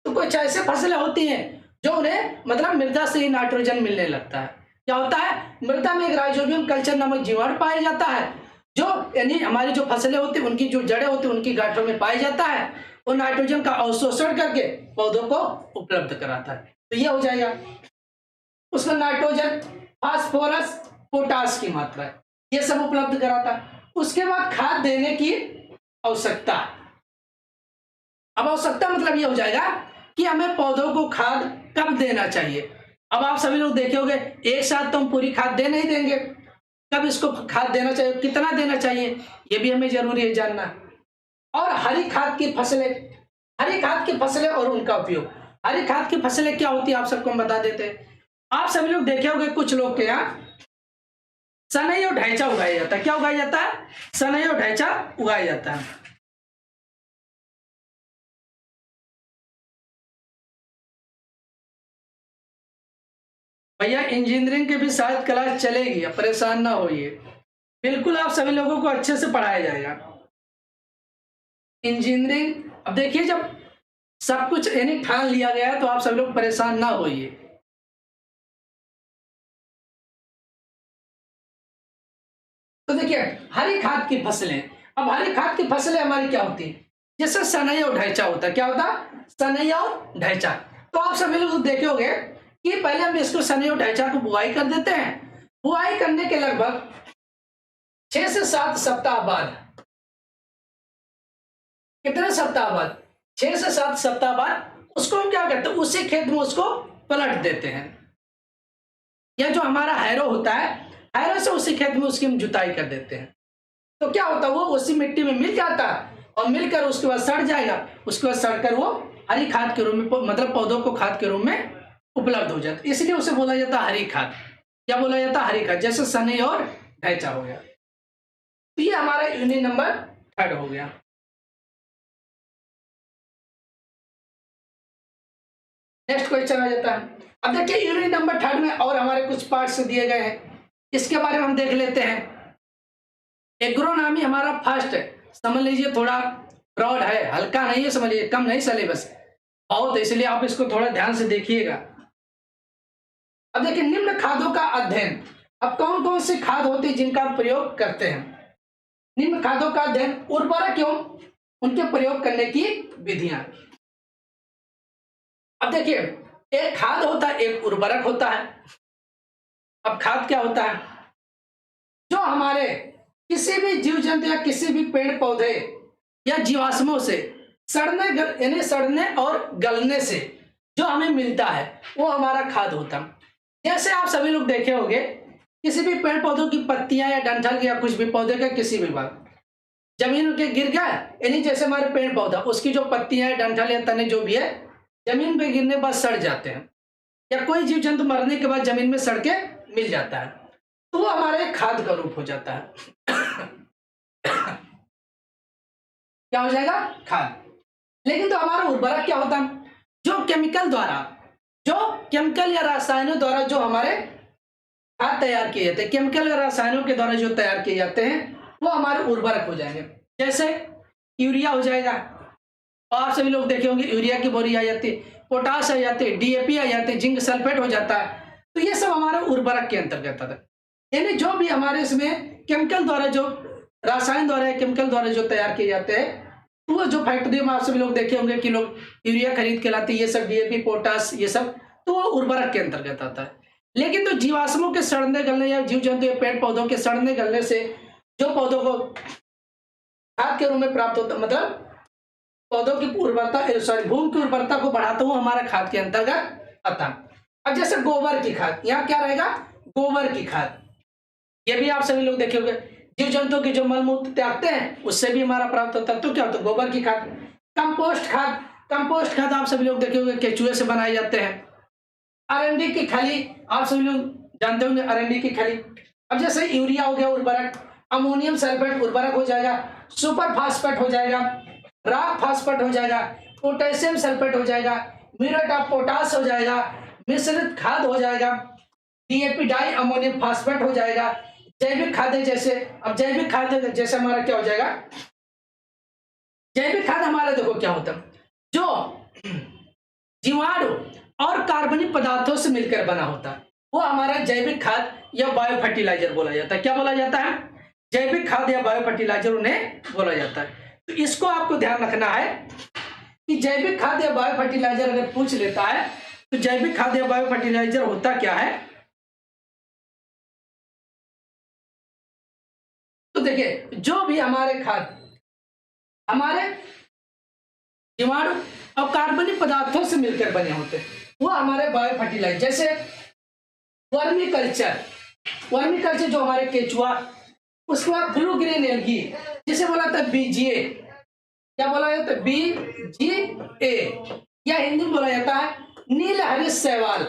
तो कुछ ऐसे फसलें होती हैं जो उन्हें मतलब मृदा से ही नाइट्रोजन मिलने लगता है। क्या होता है? मृदा में एक राइजोबियम कल्चर नामक जीवाणु पाया जाता है, जो यानी हमारी जो फसलें होती हैं उनकी जो जड़ें होती हैं उनकी गांठों में पाया जाता है, वो नाइट्रोजन का अवशोषण करके पौधों को उपलब्ध कराता है। तो ये हो जाएगा। उसमें नाइट्रोजन, फास्फोरस, पोटास की मात्रा है, ये सब उपलब्ध कराता है। उसके बाद खाद देने की आवश्यकता। अब आवश्यकता मतलब ये हो जाएगा कि हमें पौधों को खाद कब देना चाहिए। अब आप सभी लोग देखे होंगे एक साथ तो हम पूरी खाद दे नहीं देंगे, कब इसको खाद देना चाहिए, कितना देना चाहिए, ये भी हमें जरूरी है जानना। और हरी खाद की फसलें और उनका उपयोग। हरी खाद की फसलें क्या होती है आप सबको हम बता देते हैं। आप सभी लोग देखे होंगे कुछ लोग के यहाँ सनई और ढैंचा उगाया जाता है। क्या उगाया जाता है? सनई और ढैंचा उगाया जाता है। भैया इंजीनियरिंग के भी शायद क्लास चलेगी, अब परेशान ना होइए, बिल्कुल आप सभी लोगों को अच्छे से पढ़ाया जाएगा इंजीनियरिंग। अब देखिए जब सब कुछ यानी ठान लिया गया है तो आप सभी लोग परेशान ना होइए। तो देखिए हरी खाद की फसलें, अब हरी खाद की फसलें हमारी क्या होती है, जैसे सनई और ढैंचा होता है। क्या होता है? सनई और ढैंचा। तो आप सभी लोग देखे होंगे कि पहले हम इसको सनई और ढैंचा को बुआई कर देते हैं। बुआई करने के लगभग 6 से 7 सप्ताह बाद, कितने सप्ताह बाद? 6 से 7 सप्ताह बाद उसको हम क्या करते हैं, उसी खेत में उसको पलट देते हैं। या जो हमारा हैरो होता है, हैरो से उसी खेत में उसकी हम जुताई कर देते हैं। तो क्या होता है, वो उसी मिट्टी में मिल जाता है और मिलकर उसके बाद सड़ जाएगा। उसके बाद सड़कर वो हरी खाद के रूप में मतलब पौधों को खाद के रूप में उपलब्ध हो जाता है, इसलिए उसे बोला जाता है हरी खाद। क्या बोला जाता है? हरी खाद। जैसे सनई और ढैंचा हो गया। तो ये हमारा यूनिट नंबर 3 हो गया। नेक्स्ट क्वेश्चन आ जाता है। अब देखिए यूनिट नंबर 3 में और हमारे कुछ पार्ट्स दिए गए हैं, इसके बारे में हम देख लेते हैं। एग्रोनॉमी हमारा फर्स्ट है, समझ लीजिए थोड़ा ब्रॉड है, हल्का नहीं है, समझ लीजिए कम नहीं सिलेबस है बहुत, इसलिए आप इसको थोड़ा ध्यान से देखिएगा। अब देखिए निम्न खादों का अध्ययन। अब कौन कौन सी खाद होती है जिनका प्रयोग करते हैं? निम्न खादों का अध्ययन, उर्वरक एवं उनके प्रयोग करने की विधियां। अब देखिए एक खाद होता है, एक उर्वरक होता है। अब खाद क्या होता है? जो हमारे किसी भी जीव जंतु या किसी भी पेड़ पौधे या जीवाश्मों से यानी सड़ने और गलने से जो हमें मिलता है वो हमारा खाद होता है। जैसे आप सभी लोग देखे होंगे किसी भी पेड़ पौधों की पत्तियां या डंठल या कुछ भी पौधे का किसी भी भाग जमीन के गिर गया, यानी जैसे हमारे पेड़ पौधा उसकी जो पत्तियां है, डंठल या तने जो भी है जमीन पे गिरने के बाद सड़ जाते हैं, या कोई जीव जंतु मरने के बाद जमीन में सड़ के मिल जाता है, तो वो हमारे खाद का रूप हो जाता है। क्या हो जाएगा? खाद। लेकिन तो हमारा उर्वरक क्या होता है? जो केमिकल या रसायनों द्वारा जो हमारे खाद तैयार किए जाते हैं, केमिकल या रसायनों के द्वारा जो तैयार किए जाते हैं वो हमारे उर्वरक हो जाएंगे। जैसे यूरिया हो जाएगा, और आप सभी लोग देखे होंगे यूरिया की बोरी आ जाती है, पोटाश आ जाती है, डीएपी आ जाती है, जिंक सल्फेट हो जाता है, तो ये सब हमारे उर्वरक के अंतर्गत आता है। यानी जो भी हमारे इसमें केमिकल द्वारा जो रसायन द्वारा या केमिकल द्वारा जो तैयार किए जाते हैं, तो वो जो फैक्ट्री में आप सभी लोग देखे होंगे कि लोग यूरिया खरीद के लाते हैं, ये सब डीएपी पोटाश ये सब, तो वो उर्वरक के अंतर्गत आता है। लेकिन तो जीवाश्मों के सड़ने गलने या जीव जंतु या पेड़ पौधों के सड़ने गलने से जो पौधों को खाद के रूप में प्राप्त होता, मतलब पौधों की उर्वरता भूमि की उर्वरता को बढ़ाता हुआ हमारा खाद के अंतर्गत आता है। अब जैसे गोबर की खाद, यहाँ क्या रहेगा? गोबर की खाद। ये भी आप सभी लोग देखे होंगे जीव जंतु के जो मलमूत्र त्यागते हैं उससे भी हमारा प्राप्त होता है, तो क्या होता है? गोबर की खाद। कंपोस्ट खाद आप सभी लोग देखे होंगे केचुए से बनाए जाते हैं। अरंडी की खली आप सभी लोग जानते होंगे, अरंडी की खली। अब जैसे यूरिया हो गया उर्वरक, अमोनियम सल्फेट उर्वरक हो जाएगा, सुपर फास्फेट हो जाएगा, रॉक फास्फेट हो जाएगा, पोटेशियम सल्फेट हो जाएगा, म्यूरेट ऑफ पोटाश हो जाएगा, मिश्रित खाद हो जाएगा, डीएपी डाई अमोनियम फास्फेट हो जाएगा, जैविक खाद जैसे। अब जैविक खाद जैसे हमारा क्या हो जाएगा? जैविक खाद हमारा देखो क्या होता है, जो जीवाणु और कार्बनिक पदार्थों से मिलकर बना होता है वो हमारा जैविक खाद या बायो फर्टिलाइजर बोला जाता है। क्या बोला जाता है? जैविक खाद या बायो फर्टिलाइजर उन्हें बोला जाता है। तो इसको आपको ध्यान रखना है कि जैविक खाद या बायो फर्टिलाइजर अगर पूछ लेता है तो जैविक खाद या बायो फर्टिलाइजर होता क्या है? तो देखिए जो भी हमारे खाद हमारे जीवाणु और कार्बनिक पदार्थों से मिलकर बने होते हैं वो हमारे बायो फर्टिलाइजर। जैसे वर्मी कल्चर जो हमारे केचुआ, उसके बाद ब्लू ग्रीन एल्गी जिसे बोला था बीजीए। क्या बोला जाता है? बीजीए, या हिंदी में बोला जाता है नील हरित शैवाल।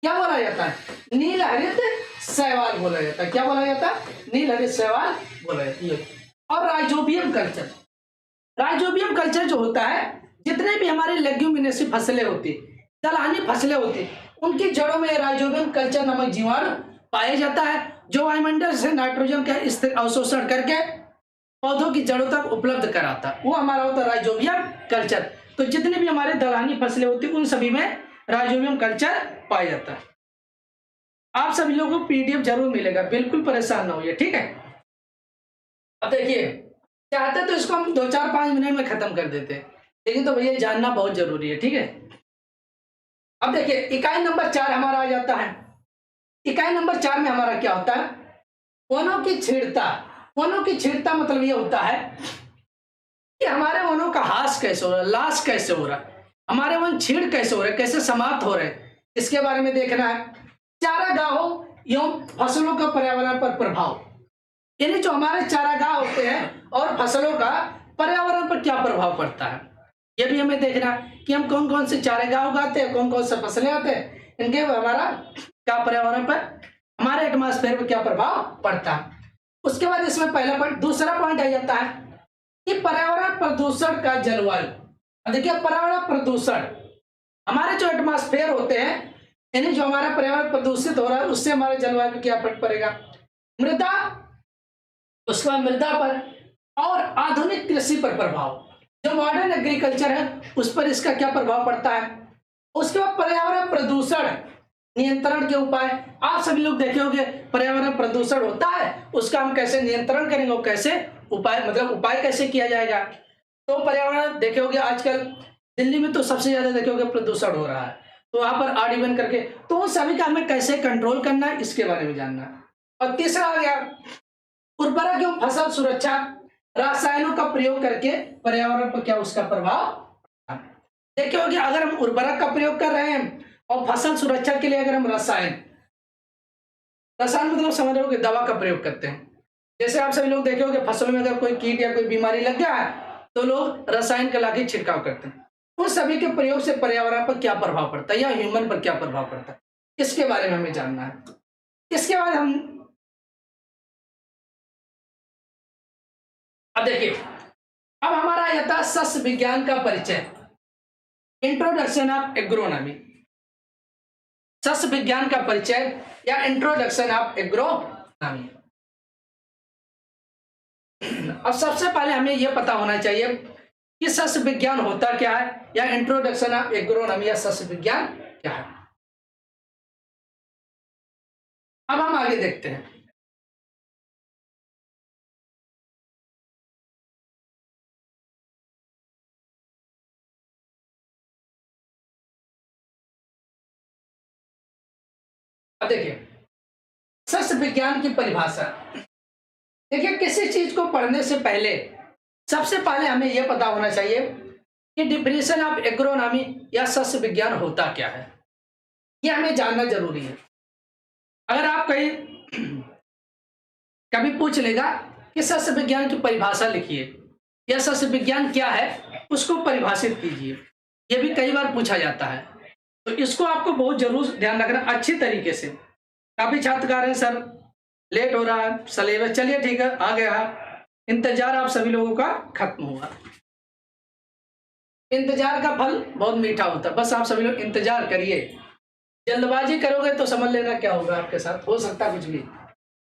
क्या बोला जाता है? नील हरित शैवाल बोला जाता है। क्या बोला जाता है? नील हरित शैवाल बोला जाता है। और राइजोबियम कल्चर जो होता है, जितने भी हमारे लेग्यूमिनेसी फसलें होती, दलहनी फसलें होती, उनकी जड़ों में राइजोबियम कल्चर नामक जीवाणु पाया जाता है, जो वायुमंडल से नाइट्रोजन का अवशोषण करके पौधों की जड़ों तक उपलब्ध कराता है, वो हमारा होता है राइजोबियम कल्चर। तो जितने भी हमारे दलहनी फसलें होती उन सभी में राइजोबियम कल्चर पाया जाता है। आप सभी लोगों को पीडीएफ जरूर मिलेगा, बिल्कुल परेशान ना होइए, ठीक है। अब देखिए चाहते तो इसको हम 2-4-5 मिनट में खत्म कर देते, लेकिन तो भैया जानना बहुत जरूरी है, ठीक है। अब देखिए इकाई नंबर 4 हमारा आ जाता है। इकाई नंबर 4 में हमारा क्या होता है? वनों की छीड़ता मतलब ये होता है कि हमारे वनों का हास कैसे हो रहा है, लाश कैसे हो रहा है, हमारे वन छीड़ कैसे हो रहे हैं, कैसे समाप्त हो रहे हैं, इसके बारे में देखना है। चारागाहों एवं फसलों का पर्यावरण पर प्रभाव, यानी जो हमारे चारागाह होते हैं और फसलों का पर्यावरण पर क्या प्रभाव पड़ता है, ये भी हमें देखना है कि हम कौन कौन से चारागाह उगाते हैं, कौन कौन से फसलें आते हैं, इनके हमारा क्या पर्यावरण पर, हमारे एटमॉस्फेयर पर क्या प्रभाव पड़ता है। उसके बाद इसमें पहला पॉइंट, दूसरा पॉइंट आ जाता है कि पर्यावरण प्रदूषण का जलवायु। देखिए पर्यावरण प्रदूषण, हमारे जो एटमॉस्फेयर होते हैं यानी जो हमारा पर्यावरण प्रदूषित हो रहा है उससे हमारे जलवायु पर क्या फर्क पड़ेगा। मृदा, उसके बाद मृदा पर और आधुनिक कृषि पर प्रभाव, जो मॉडर्न एग्रीकल्चर है उस पर इसका क्या प्रभाव पड़ता है। उसके बाद पर्यावरण प्रदूषण नियंत्रण के उपाय। आप सभी लोग देखे होंगे पर्यावरण प्रदूषण होता है, उसका हम कैसे नियंत्रण करेंगे और कैसे उपाय मतलब उपाय कैसे किया जाएगा। तो पर्यावरण देखे होंगे आजकल दिल्ली में तो सबसे ज्यादा देखे होंगे प्रदूषण हो रहा है, तो वहां पर आर करके, तो उन सभी का हमें कैसे कंट्रोल करना है इसके बारे में जानना है। और तीसरा आ गया उर्वरक एवं फसल सुरक्षा, रासायनों का प्रयोग करके पर्यावरण पर क्या उसका प्रभाव। देखिए होगी अगर हम उर्वरक का प्रयोग कर रहे हैं और फसल सुरक्षा के लिए अगर हम रसायन मतलब समझ रहे हो कि दवा का प्रयोग करते हैं, जैसे आप सभी लोग देखे होंगे फसलों में अगर कोई कीट या कोई बीमारी लग गया है तो लोग रसायन का लाके छिड़काव करते हैं। उन सभी के प्रयोग से पर्यावरण पर क्या प्रभाव पड़ता है या ह्यूमन पर क्या प्रभाव पड़ता है, इसके बारे में हमें जानना है। इसके बाद हम अब देखिए, अब हमारा यथा सस्य विज्ञान का परिचय, इंट्रोडक्शन ऑफ एग्रोनॉमी, सस्य विज्ञान का परिचय या इंट्रोडक्शन ऑफ एग्रोनॉमी। अब सबसे पहले हमें यह पता होना चाहिए कि सस्य विज्ञान होता क्या है या इंट्रोडक्शन ऑफ एग्रोनॉमी या सस्य विज्ञान क्या है। अब हम आगे देखते हैं। अब देखिए सस्य विज्ञान की परिभाषा, देखिए किसी चीज को पढ़ने से पहले सबसे पहले हमें यह पता होना चाहिए कि डिफिनेशन ऑफ एग्रोनॉमी या सस्य विज्ञान होता क्या है, यह हमें जानना जरूरी है। अगर आप कहीं कभी पूछ लेगा कि सस्य विज्ञान की परिभाषा लिखिए या सस्य विज्ञान क्या है उसको परिभाषित कीजिए, यह भी कई बार पूछा जाता है, तो इसको आपको बहुत जरूर ध्यान रखना अच्छी तरीके से। काफी छात्र कह रहे हैं सर लेट हो रहा है सिलेबस, चलिए ठीक है आ गया, इंतजार आप सभी लोगों का खत्म हुआ। इंतजार का फल बहुत मीठा होता है, बस आप सभी लोग इंतजार करिए, जल्दबाजी करोगे तो समझ लेना क्या होगा आपके साथ, हो सकता कुछ भी।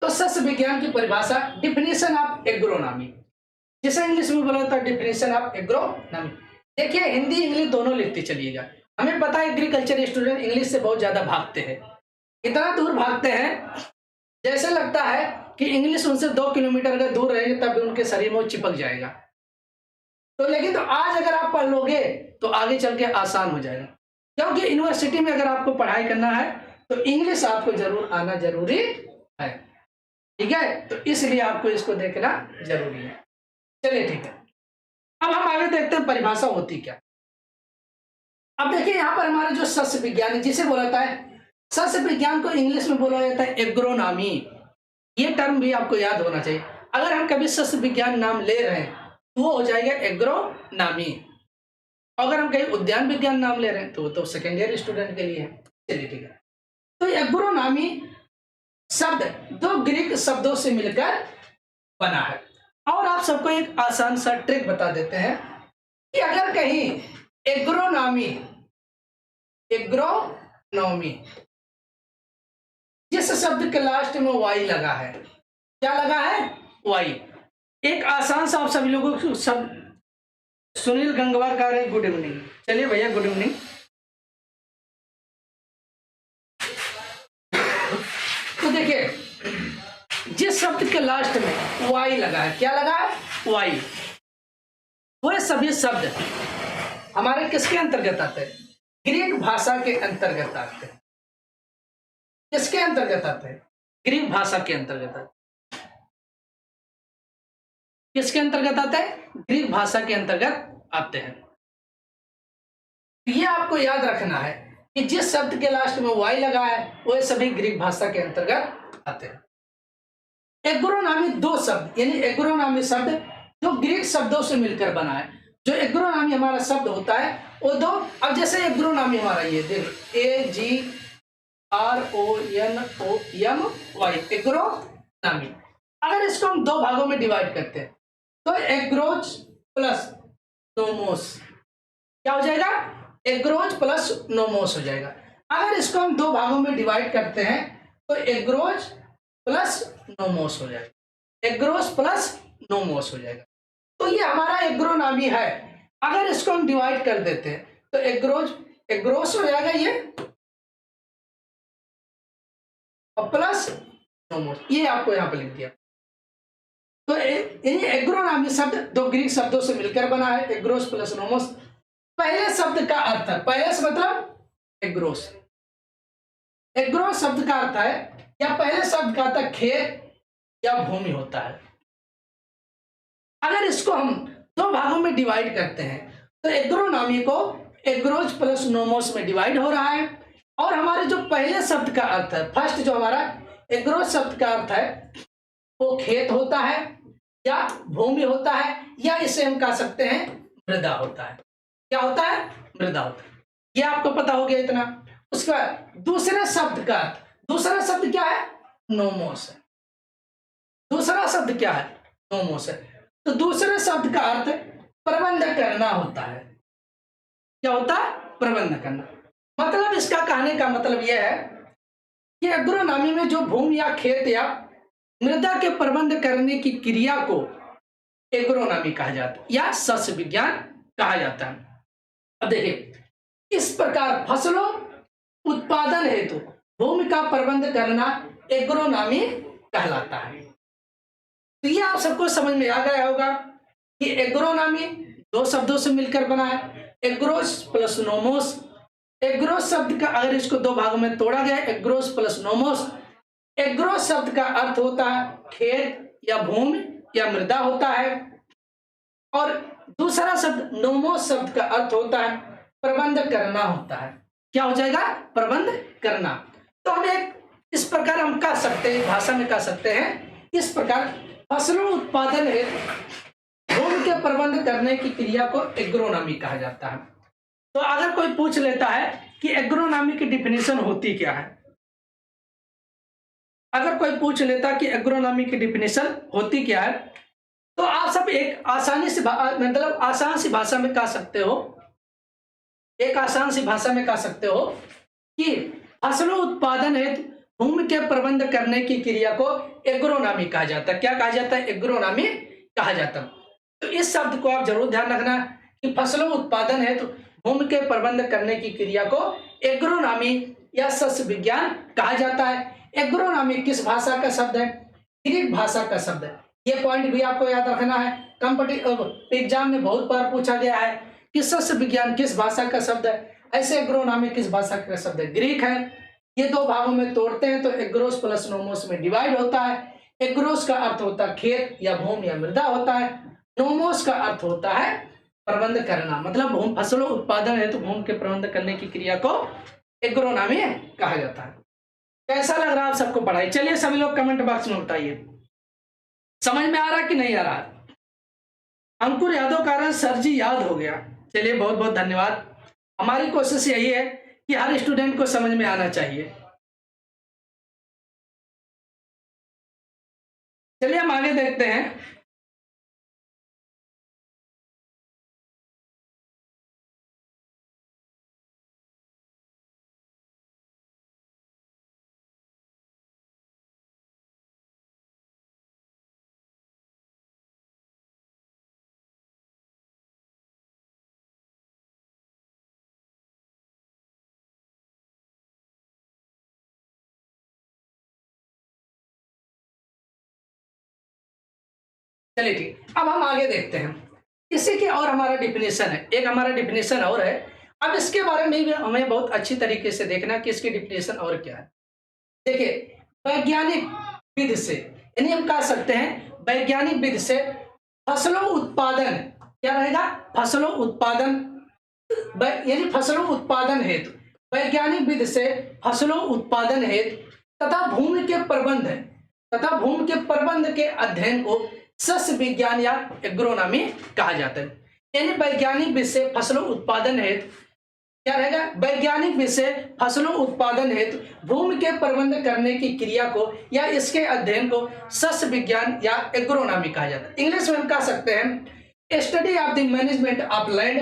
तो सस्य विज्ञान की परिभाषा डिफिनेशन ऑफ एग्रोनॉमी, जिसे इंग्लिश में बोला जाता है डिफिनेशन ऑफ एग्रोनॉमी। देखिए हिंदी इंग्लिश दोनों लिखते चलिएगा, हमें पता है एग्रीकल्चर स्टूडेंट इंग्लिश से बहुत ज्यादा भागते हैं, इतना दूर भागते हैं जैसे लगता है कि इंग्लिश उनसे 2 किलोमीटर अगर दूर रहेंगे तब भी उनके शरीर में वो चिपक जाएगा। तो लेकिन तो आज अगर आप पढ़ लोगे तो आगे चल के आसान हो जाएगा, क्योंकि यूनिवर्सिटी में अगर आपको पढ़ाई करना है तो इंग्लिश आपको जरूर आना जरूरी है, ठीक है, तो इसलिए आपको इसको देखना जरूरी है। चलिए ठीक है, अब हम आगे देखते हैं परिभाषा होती क्या। अब देखिए यहाँ पर हमारा जो सस्य विज्ञान है जिसे बोला जाता है, सस्य विज्ञान को इंग्लिश में बोला जाता है एग्रोनॉमी, ये टर्म भी आपको याद होना चाहिए। अगर हम कभी सस्य विज्ञान नाम ले रहे हैं तो वो हो जाएगा एग्रोनॉमी, अगर हम कहीं उद्यान विज्ञान नाम ले रहे हैं तो वो तो सेकेंड ईयर स्टूडेंट के लिए है। चलिए ठीक है, तो एग्रोनॉमी शब्द 2 ग्रीक शब्दों से मिलकर बना है। और आप सबको एक आसान सा ट्रिक बता देते हैं कि अगर कहीं एग्रोनॉमी जिस शब्द के लास्ट में वाई लगा है, क्या लगा है वाई, एक आसान सा आप सभी लोगों को सब, सुनील गंगवार कह रहे हैं गुड इवनिंग, चलिए भैया गुड इवनिंग। तो देखिए जिस शब्द के लास्ट में वाई लगा है, क्या लगा है वाई, वो सभी शब्द हमारे किसके अंतर्गत आते हैं, ग्रीक भाषा के अंतर्गत आते हैं। किसके अंतर्गत आते हैं, ग्रीक भाषा के अंतर्गत आते हैं। किसके अंतर्गत आते हैं, ग्रीक भाषा के अंतर्गत आते हैं। ये आपको याद रखना है कि जिस शब्द के लास्ट में वाई लगा है वो सभी ग्रीक भाषा के अंतर्गत आते हैं। एग्रोनॉमी 2 शब्द यानी एग्रोनॉमी शब्द जो ग्रीक शब्दों से मिलकर बना है, जो एग्रोनॉमी हमारा शब्द होता है वो 2, अब जैसे एग्रोनॉमी हमारा ये देख AGRONOMY एग्रोनॉमी, अगर इसको हम 2 भागों में डिवाइड करते हैं तो एग्रोज प्लस नोमोस क्या हो जाएगा, एग्रोज प्लस नोमोस हो जाएगा। अगर इसको हम 2 भागों में डिवाइड करते हैं तो एग्रोज प्लस नोमोस हो जाएगा, एग्रोज प्लस नोमोस हो जाएगा। तो ये हमारा एग्रोनॉमी है। अगर इसको हम डिवाइड कर देते हैं तो एग्रोज हो जाएगा ये, और प्लस नोमोस, ये आपको यहाँ पे लिख दिया। तो एग्रोनॉमी शब्द दो ग्रीक शब्दों से मिलकर बना है, एग्रोस प्लस नोमोस। पहले शब्द का अर्थ है, पहले से मतलब एग्रोस, एग्रोस शब्द का अर्थ है या पहले शब्द का अर्थ है खेत या भूमि होता है। अगर इसको हम दो भागों में डिवाइड करते हैं तो एग्रोनॉमी को एग्रोज प्लस नोमोस में डिवाइड हो रहा है, और हमारे जो पहले शब्द का अर्थ है, फर्स्ट जो हमारा एग्रोज शब्द का अर्थ है वो खेत होता है या भूमि होता है, या इसे हम कह सकते हैं मृदा होता है। क्या होता है? मृदा होता है। ये आपको पता हो गया इतना। उसके बाद दूसरे शब्द का अर्थ, दूसरा शब्द क्या है? नोमोस है। दूसरा शब्द क्या है? नोमोस है। तो दूसरे शब्द का अर्थ प्रबंध करना होता है। क्या होता है? प्रबंध करना। मतलब इसका कहने का मतलब यह है कि एग्रोनॉमी में जो भूमि या खेत या मृदा के प्रबंध करने की क्रिया को एग्रोनॉमी कहा जाता है या सस्य विज्ञान कहा जाता है। अब देखिए, इस प्रकार फसलों उत्पादन हेतु भूमि का प्रबंध करना एग्रोनॉमी कहलाता है। तो ये आप सबको समझ में आ गया होगा कि एग्रोनॉमी दो शब्दों से मिलकर बना है, एग्रोस प्लस नोमोस। एग्रोस शब्द का अगर इसको दो भागों में तोड़ा गया, एग्रोस प्लस नोमोस। एग्रोस शब्द का अर्थ होता है खेत या भूमि या मृदा होता है, और दूसरा शब्द नोमोस शब्द का अर्थ होता है प्रबंध करना होता है। क्या हो जाएगा? प्रबंध करना। तो हम एक इस प्रकार हम कह सकते हैं, भाषा में कह सकते हैं इस प्रकार, फसलों उत्पादन हेतु भूमि के प्रबंध करने की क्रिया को एग्रोनॉमी कहा जाता है। तो अगर कोई पूछ लेता है कि एग्रोनॉमी की डिफिनेशन होती क्या है, अगर कोई पूछ लेता कि एग्रोनॉमी की डिफिनेशन होती क्या है, तो आप सब एक आसानी से मतलब आसान सी भाषा में कह सकते हो, एक आसान सी भाषा में कह सकते हो कि फसलों उत्पादन हेतु भूमि के प्रबंध करने की क्रिया को एग्रोनॉमी कहा जाता है। क्या कहा जाता है? एग्रोनॉमी कहा जाता है। तो इस शब्द को आप जरूर ध्यान रखना कि फसलों उत्पादन हेतु भूमि के प्रबंध करने की क्रिया को एग्रोनॉमी या सस्य विज्ञान कहा जाता है। एग्रोनॉमी किस भाषा का शब्द है? ग्रीक भाषा का शब्द है। ये पॉइंट भी आपको याद रखना है, कॉम्पिटिटिव एग्जाम में बहुत बार पूछा गया है कि सस्य विज्ञान किस भाषा का शब्द है, ऐसे एग्रोनॉमी किस भाषा का शब्द है? ग्रीक है। ये दो भागों में तोड़ते हैं तो एग्रोस प्लस नोमोस में डिवाइड होता है। एग्रोस का अर्थ होता है खेत या भूमि या मृदा होता है, नोमोस का अर्थ होता है प्रबंध करना, मतलब फसलों उत्पादन हेतु भूमि के प्रबंध करने की क्रिया को एग्रोनॉमी कहा जाता है। कैसा लग रहा है आप सबको पढ़ाई? चलिए सभी लोग कमेंट बॉक्स में बताइए, समझ में आ रहा कि नहीं आ रहा? अंकुर यादव कारण सर जी याद हो गया। चलिए बहुत बहुत धन्यवाद। हमारी कोशिश यही है कि हर स्टूडेंट को समझ में आना चाहिए। चलिए हम आगे देखते हैं। चलिए ठीक, अब हम आगे देखते हैं। इसी की और हमारा डिफिनेशन है, एक हमारा डिफिनेशन और है। अब इसके बारे में भी हमें बहुत अच्छी तरीके से देखना कि इसकी डिफिनेशन और क्या है। देखिए, वैज्ञानिक विधि से, यानी हम कह सकते हैं वैज्ञानिक विधि से फसलों उत्पादन, क्या रहेगा? फसलों उत्पादन, यानी फसलों उत्पादन हेतु, वैज्ञानिक विधि से फसलों उत्पादन हेतु तथा भूमि के प्रबंध के अध्ययन को सस्य विज्ञान या एग्रोनॉमी कहा जाता है। यानी वैज्ञानिक विधि से फसलों उत्पादन हेतु क्या रहेगा? वैज्ञानिक विधि से फसलों उत्पादन हेतु भूमि के प्रबंध करने की क्रिया को या इसके अध्ययन को सस्य विज्ञान या एग्रोनॉमी कहा जाता है। इंग्लिश में हम कह सकते हैं study of the management of land,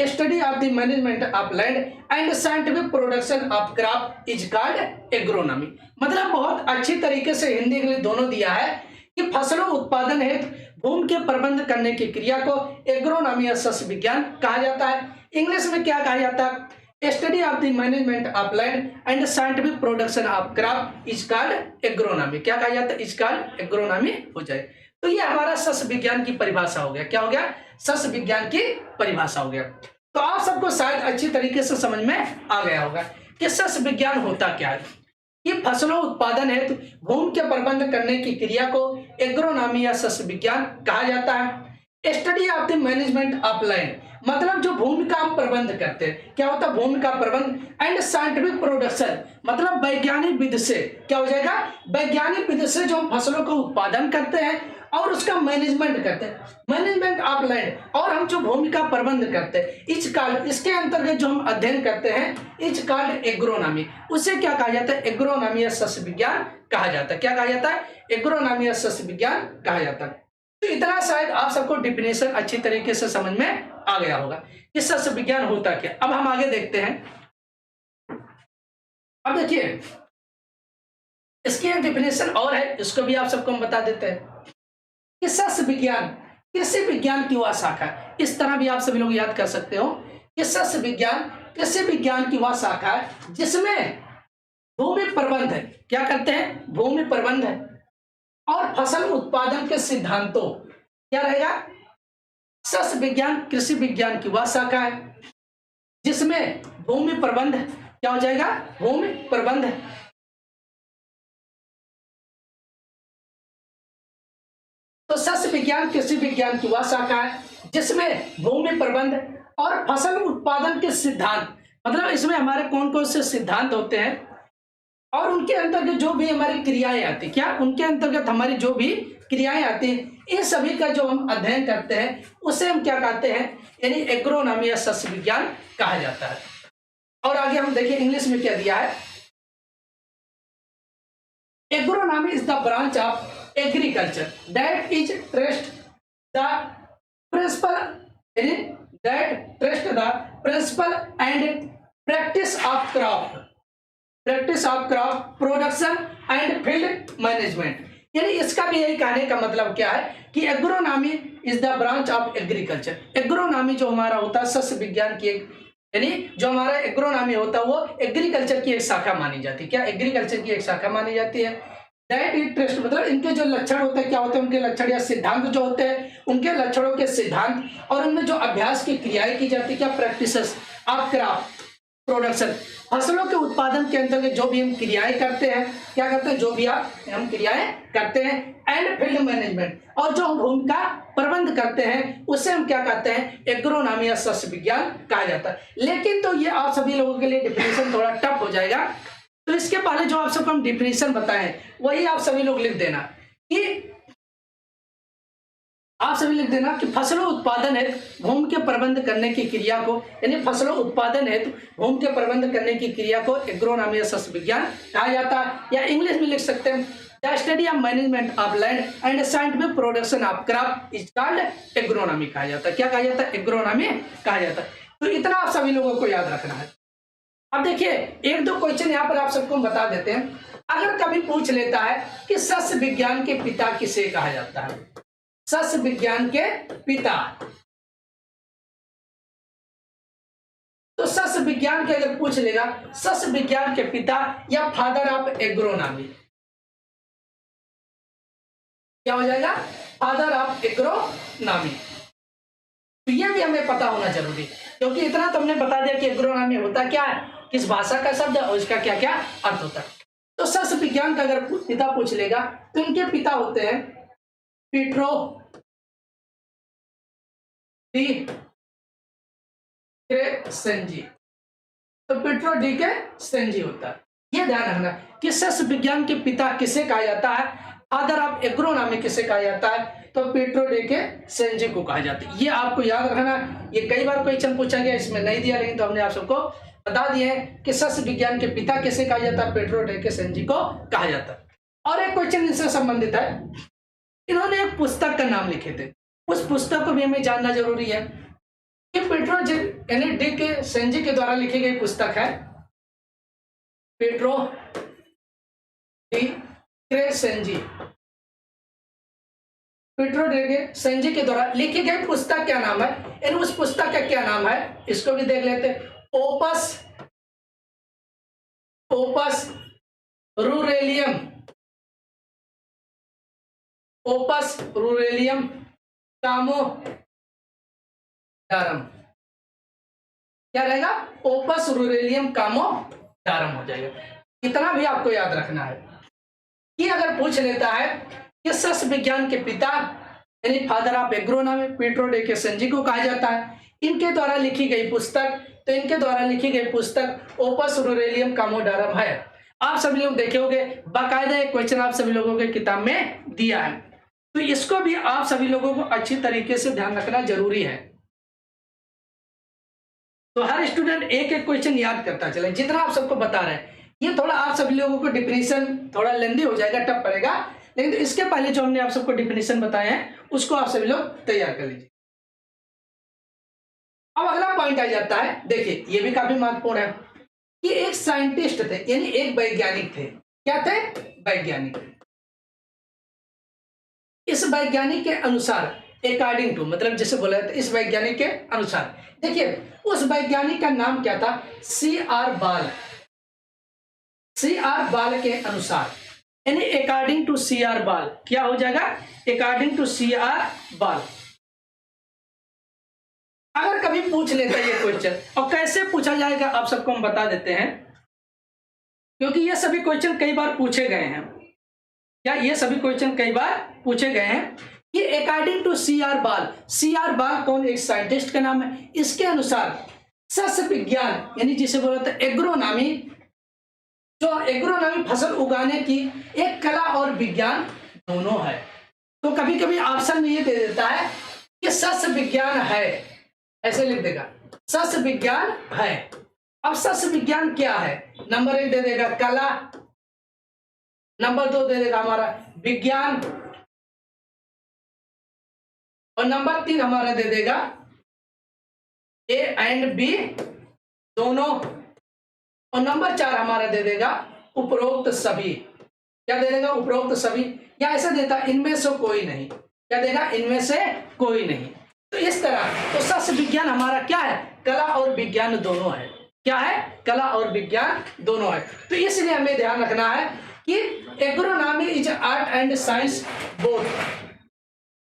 study of the management of land and scientific production of crop is called agronomy. मतलब बहुत अच्छी तरीके से हिंदी इंग्लिश दोनों दिया है कि फसलों उत्पादन हेतु भूमि के प्रबंध करने की क्रिया को एग्रोनॉमी या सस्य विज्ञान कहा जाता है। इंग्लिश में क्या कहा जाता है? Study of the management of land and scientific production of crop is called agronomy. क्या कहा जाता है? इज कॉल्ड एग्रोनॉमी हो जाए। तो ये हमारा सस्य विज्ञान की परिभाषा हो गया। क्या हो गया? सस्य विज्ञान की परिभाषा हो गया। तो आप सबको शायद अच्छी तरीके से समझ में आ गया होगा कि सस्य विज्ञान होता क्या है। ये फसलों उत्पादन हेतु भूमि के प्रबंध करने की क्रिया को एग्रोनॉमी या सस्य विज्ञान कहा जाता है। Study of the management of land, मतलब जो भूमि का हम प्रबंध करते हैं, क्या होता है? भूमि का प्रबंध। एंड साइंटिफिक प्रोडक्शन, मतलब वैज्ञानिक विधि से, क्या हो जाएगा? वैज्ञानिक विधि से जो हम फसलों का उत्पादन करते हैं और उसका मैनेजमेंट करते हैं, मैनेजमेंट ऑफ लैंड, और हम जो भूमि का प्रबंध करते हैं, इसके अंतर्गत जो हम अध्ययन करते हैं इज कॉल्ड एग्रोनॉमी। उसे क्या कहा जाता है? एग्रोनॉमी या सस्य विज्ञान कहा जाता है। क्या कहा जाता है? एग्रोनॉमी या सस्य विज्ञान कहा जाता है। तो इतना शायद आप सबको डिफिनेशन अच्छी तरीके से समझ में आ गया होगा कि सस्य विज्ञान होता क्या। अब हम आगे देखते हैं। अब देखिए इसकी डिफिनेशन और है, इसको भी आप सबको हम बता देते हैं कि सस्य विज्ञान कृषि विज्ञान की वह शाखा है। इस तरह भी आप सभी लोग याद कर सकते हो कि सस्य विज्ञान कृषि विज्ञान की वह शाखा है जिसमें भूमि प्रबंध है। क्या करते हैं? भूमि प्रबंध है और फसल उत्पादन के सिद्धांतों, क्या रहेगा? सस्य विज्ञान कृषि विज्ञान की वह शाखा है जिसमें भूमि प्रबंध, क्या हो जाएगा? भूमि प्रबंध। तो सस्य विज्ञान कृषि विज्ञान की वह शाखा है जिसमें भूमि प्रबंध और फसल उत्पादन के सिद्धांत, मतलब इसमें हमारे कौन कौन से सिद्धांत होते हैं और उनके अंतर्गत जो भी हमारी क्रियाएं आती, क्या उनके अंतर्गत हमारी जो भी क्रियाएं आती हैं, इन सभी का जो हम अध्ययन करते हैं उसे हम क्या कहते हैं? यानी एग्रोनॉमी या सस्य विज्ञान कहा जाता है। और आगे हम देखिए इंग्लिश में क्या दिया है। Agronomy is the branch of agriculture that is treats the principle and practice of crop production and field management. यानी इसका भी यही कहने का मतलब क्या है कि agronomy is the branch of agriculture. Agronomy जो हमारा होता है सस्य विज्ञान की एक, यानी जो हमारा एग्रोनॉमी होता है वो एग्रीकल्चर की एक शाखा मानी जाती है। क्या? एग्रीकल्चर की एक शाखा मानी जाती है। दैट इज ट्रेस्ट, मतलब इनके जो लक्षण होते हैं, क्या होते हैं? उनके लक्षण या सिद्धांत जो होते हैं, उनके लक्षणों के सिद्धांत और उनमें जो अभ्यास की क्रियाएं की जाती है, क्या? प्रैक्टिसेस ऑफ क्रॉप प्रोडक्शन, फसलों के उत्पादन के अंतर्गत जो भी हम क्रियाएं करते हैं, क्या करते हैं? जो भी हम क्रियाएं करते हैं। एंड फील्ड मैनेजमेंट, और जो हम भूमि का प्रबंध करते हैं उसे हम क्या कहते हैं? एग्रोनॉमी या सस्य विज्ञान कहा जाता है। लेकिन तो ये आप सभी लोगों के लिए डिफिनेशन थोड़ा टफ हो जाएगा, तो इसके पहले जो आप सबको हम डिफिनेशन बताएं वही आप सभी लोग लिख देना कि आप सभी लिख देना कि फसलों उत्पादन हेतु भूमि के प्रबंध करने की क्रिया को, यानी फसलों उत्पादन हेतु भूमि के प्रबंध करने की क्रिया को एग्रोनॉमी या सस्य विज्ञान कहा जाता है। या इंग्लिश में लिख सकते हैं the study of management of land and scientific production of crop is called agronomy कहा जाता है। क्या कहा जाता है? एग्रोनॉमी कहा जाता है। तो इतना आप सभी लोगों को याद रखना है। अब देखिए एक दो क्वेश्चन यहाँ पर आप सबको बता देते हैं। अगर कभी पूछ लेता है कि सस्य विज्ञान के पिता किसे कहा जाता है? सस्य विज्ञान के पिता, तो सस्य विज्ञान के अगर पूछ लेगा सस्य विज्ञान के पिता या फादर ऑफ एग्रोनॉमी, क्या हो जाएगा? Father of agronomy. तो ये भी हमें पता होना जरूरी, क्योंकि इतना तो हमने बता दिया कि एग्रोनॉमी होता क्या है, किस भाषा का शब्द है और इसका क्या क्या अर्थ होता है। तो सस्य विज्ञान का अगर पिता पूछ लेगा तो इनके पिता होते हैं पीट्रो डी के सेंजी। तो पीट्रो डी के सेंजी होता है। ये ध्यान रखना कि सस्य विज्ञान के पिता किसे कहा जाता है, फादर ऑफ एग्रोनॉमी किसे कहा जाता है, तो पीट्रो डी के सेंजी को कहा जाता है। ये आपको याद रखना। ये कई बार क्वेश्चन पूछा गया, इसमें नहीं दिया, लेकिन तो हमने आप सबको बता दिए कि सस्य विज्ञान के पिता किसे कहा जाता है, पीट्रो डी के सेंजी को कहा जाता है। और एक क्वेश्चन इनसे संबंधित है, इन्होंने एक पुस्तक का नाम लिखे थे, उस पुस्तक को भी हमें जानना जरूरी है कि पीट्रो यानी डी के सेंजी के द्वारा लिखी गई पुस्तक है पीट्रो डी के सेंजी। पीट्रो डी के सेंजी के द्वारा लिखी गई पुस्तक क्या नाम है, इन उस पुस्तक का क्या नाम है, इसको भी देख लेते हैं। ओपस ओपस रूरेलियम, ओपस रूरेलियम कामोडारम। क्या रहेगा? ओपस रूरेलियम कामोडारम हो जाएगा। इतना भी आपको याद रखना है कि अगर पूछ लेता है कि सस्य विज्ञान के पिता यानी फादर ऑफ एग्रोनॉमी पीटरो डे कैसेंजी को कहा जाता है। इनके द्वारा लिखी गई पुस्तक, तो इनके द्वारा लिखी गई पुस्तक ओपस रूरेलियम कामोडारम है। आप सभी लोग देखे होंगे, बाकायदा एक क्वेश्चन आप सभी लोगों के किताब में दिया है, तो इसको भी आप सभी लोगों को अच्छी तरीके से ध्यान रखना जरूरी है। तो हर स्टूडेंट एक एक क्वेश्चन याद करता चले, जितना आप सबको बता रहे हैं। ये थोड़ा आप सभी लोगों को डिफिनीशन थोड़ा लेंदी हो जाएगा, टफ पड़ेगा, लेकिन तो इसके पहले जो हमने आप सबको डिफिनीशन बताए हैं उसको आप सभी लोग तैयार कर लीजिए। अब अगला पॉइंट आ जाता है, देखिए ये भी काफी महत्वपूर्ण है कि एक साइंटिस्ट थे यानी एक वैज्ञानिक थे। क्या थे? वैज्ञानिक। इस वैज्ञानिक के अनुसार, अकॉर्डिंग टू, मतलब जैसे बोला जाता है इस वैज्ञानिक के अनुसार, देखिए उस वैज्ञानिक का नाम क्या था? C.R. बाल। C.R. बाल के अनुसार यानी अकॉर्डिंग टू C.R. बाल क्या हो जाएगा? According to C.R. बाल। अगर कभी पूछ लेता है ये क्वेश्चन, और कैसे पूछा जाएगा आप सबको हम बता देते हैं, क्योंकि ये सभी क्वेश्चन कई बार पूछे गए हैं। क्या ये सभी क्वेश्चन कई बार पूछे गए हैं कि अकॉर्डिंग टू C.R. बाल, C.R. बाल कौन? एक साइंटिस्ट का नाम है। इसके अनुसार सस्य विज्ञान यानी जिसे बोला था एग्रोनॉमी, जो एग्रोनॉमी फसल उगाने की एक कला और विज्ञान दोनों है। तो कभी कभी ऑप्शन में ये दे देता है कि सस्य विज्ञान है, ऐसे लिख देगा सस्य विज्ञान है। अब सस्य विज्ञान क्या है? नंबर 1 दे देगा कला, नंबर 2 दे देगा हमारा विज्ञान, और नंबर 3 हमारा दे देगा A एंड B दोनों, और नंबर 4 हमारा दे देगा उपरोक्त सभी। क्या दे देगा? उपरोक्त सभी, या ऐसा देता इनमें से कोई नहीं। क्या देगा? इनमें से कोई नहीं। तो इस तरह तो सस्य विज्ञान हमारा क्या है? कला और विज्ञान दोनों है। क्या है? कला और विज्ञान दोनों है। तो इसलिए हमें ध्यान रखना है कि agronomy is art and science both,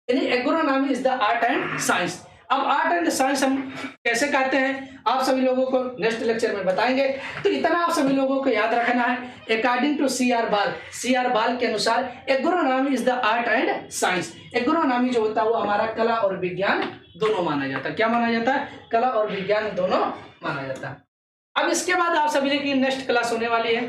यानी agronomy is the art and science. अब आर्ट एंड साइंस हम कैसे कहते हैं आप सभी लोगों को नेक्स्ट लेक्चर में बताएंगे। तो इतना आप सभी लोगों को याद रखना है, अकॉर्डिंग टू C.R. बाल, C.R. बाल के अनुसार agronomy is the art and science. Agronomy जो होता है वो हमारा कला और विज्ञान दोनों माना जाता है। क्या माना जाता है? कला और विज्ञान दोनों माना जाता है। अब इसके बाद आप सभी की नेक्स्ट क्लास होने वाली है,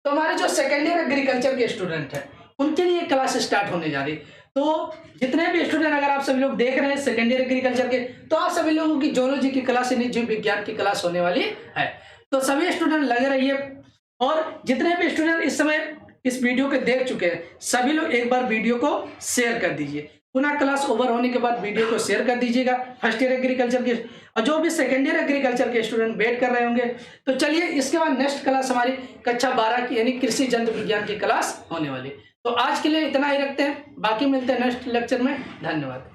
तो हमारे जो सेकेंड ईयर एग्रीकल्चर के स्टूडेंट हैं उनके लिए क्लास स्टार्ट होने जा रही। तो जितने भी स्टूडेंट अगर आप सभी लोग देख रहे हैं सेकेंड ईयर एग्रीकल्चर के, तो आप सभी लोगों की जूलॉजी की क्लास यानी जीव विज्ञान की क्लास होने वाली है। तो सभी स्टूडेंट लगे रहिए, और जितने भी स्टूडेंट इस समय इस वीडियो को देख चुके हैं सभी लोग एक बार वीडियो को शेयर कर दीजिए। पुनः क्लास ओवर होने के बाद वीडियो को शेयर कर दीजिएगा फर्स्ट ईयर एग्रीकल्चर के, और जो भी सेकेंड ईयर एग्रीकल्चर के स्टूडेंट वेट कर रहे होंगे। तो चलिए इसके बाद नेक्स्ट क्लास हमारी कक्षा 12 की यानी कृषि जंतु विज्ञान की क्लास होने वाली। तो आज के लिए इतना ही रखते हैं, बाकी मिलते हैं नेक्स्ट लेक्चर में। धन्यवाद।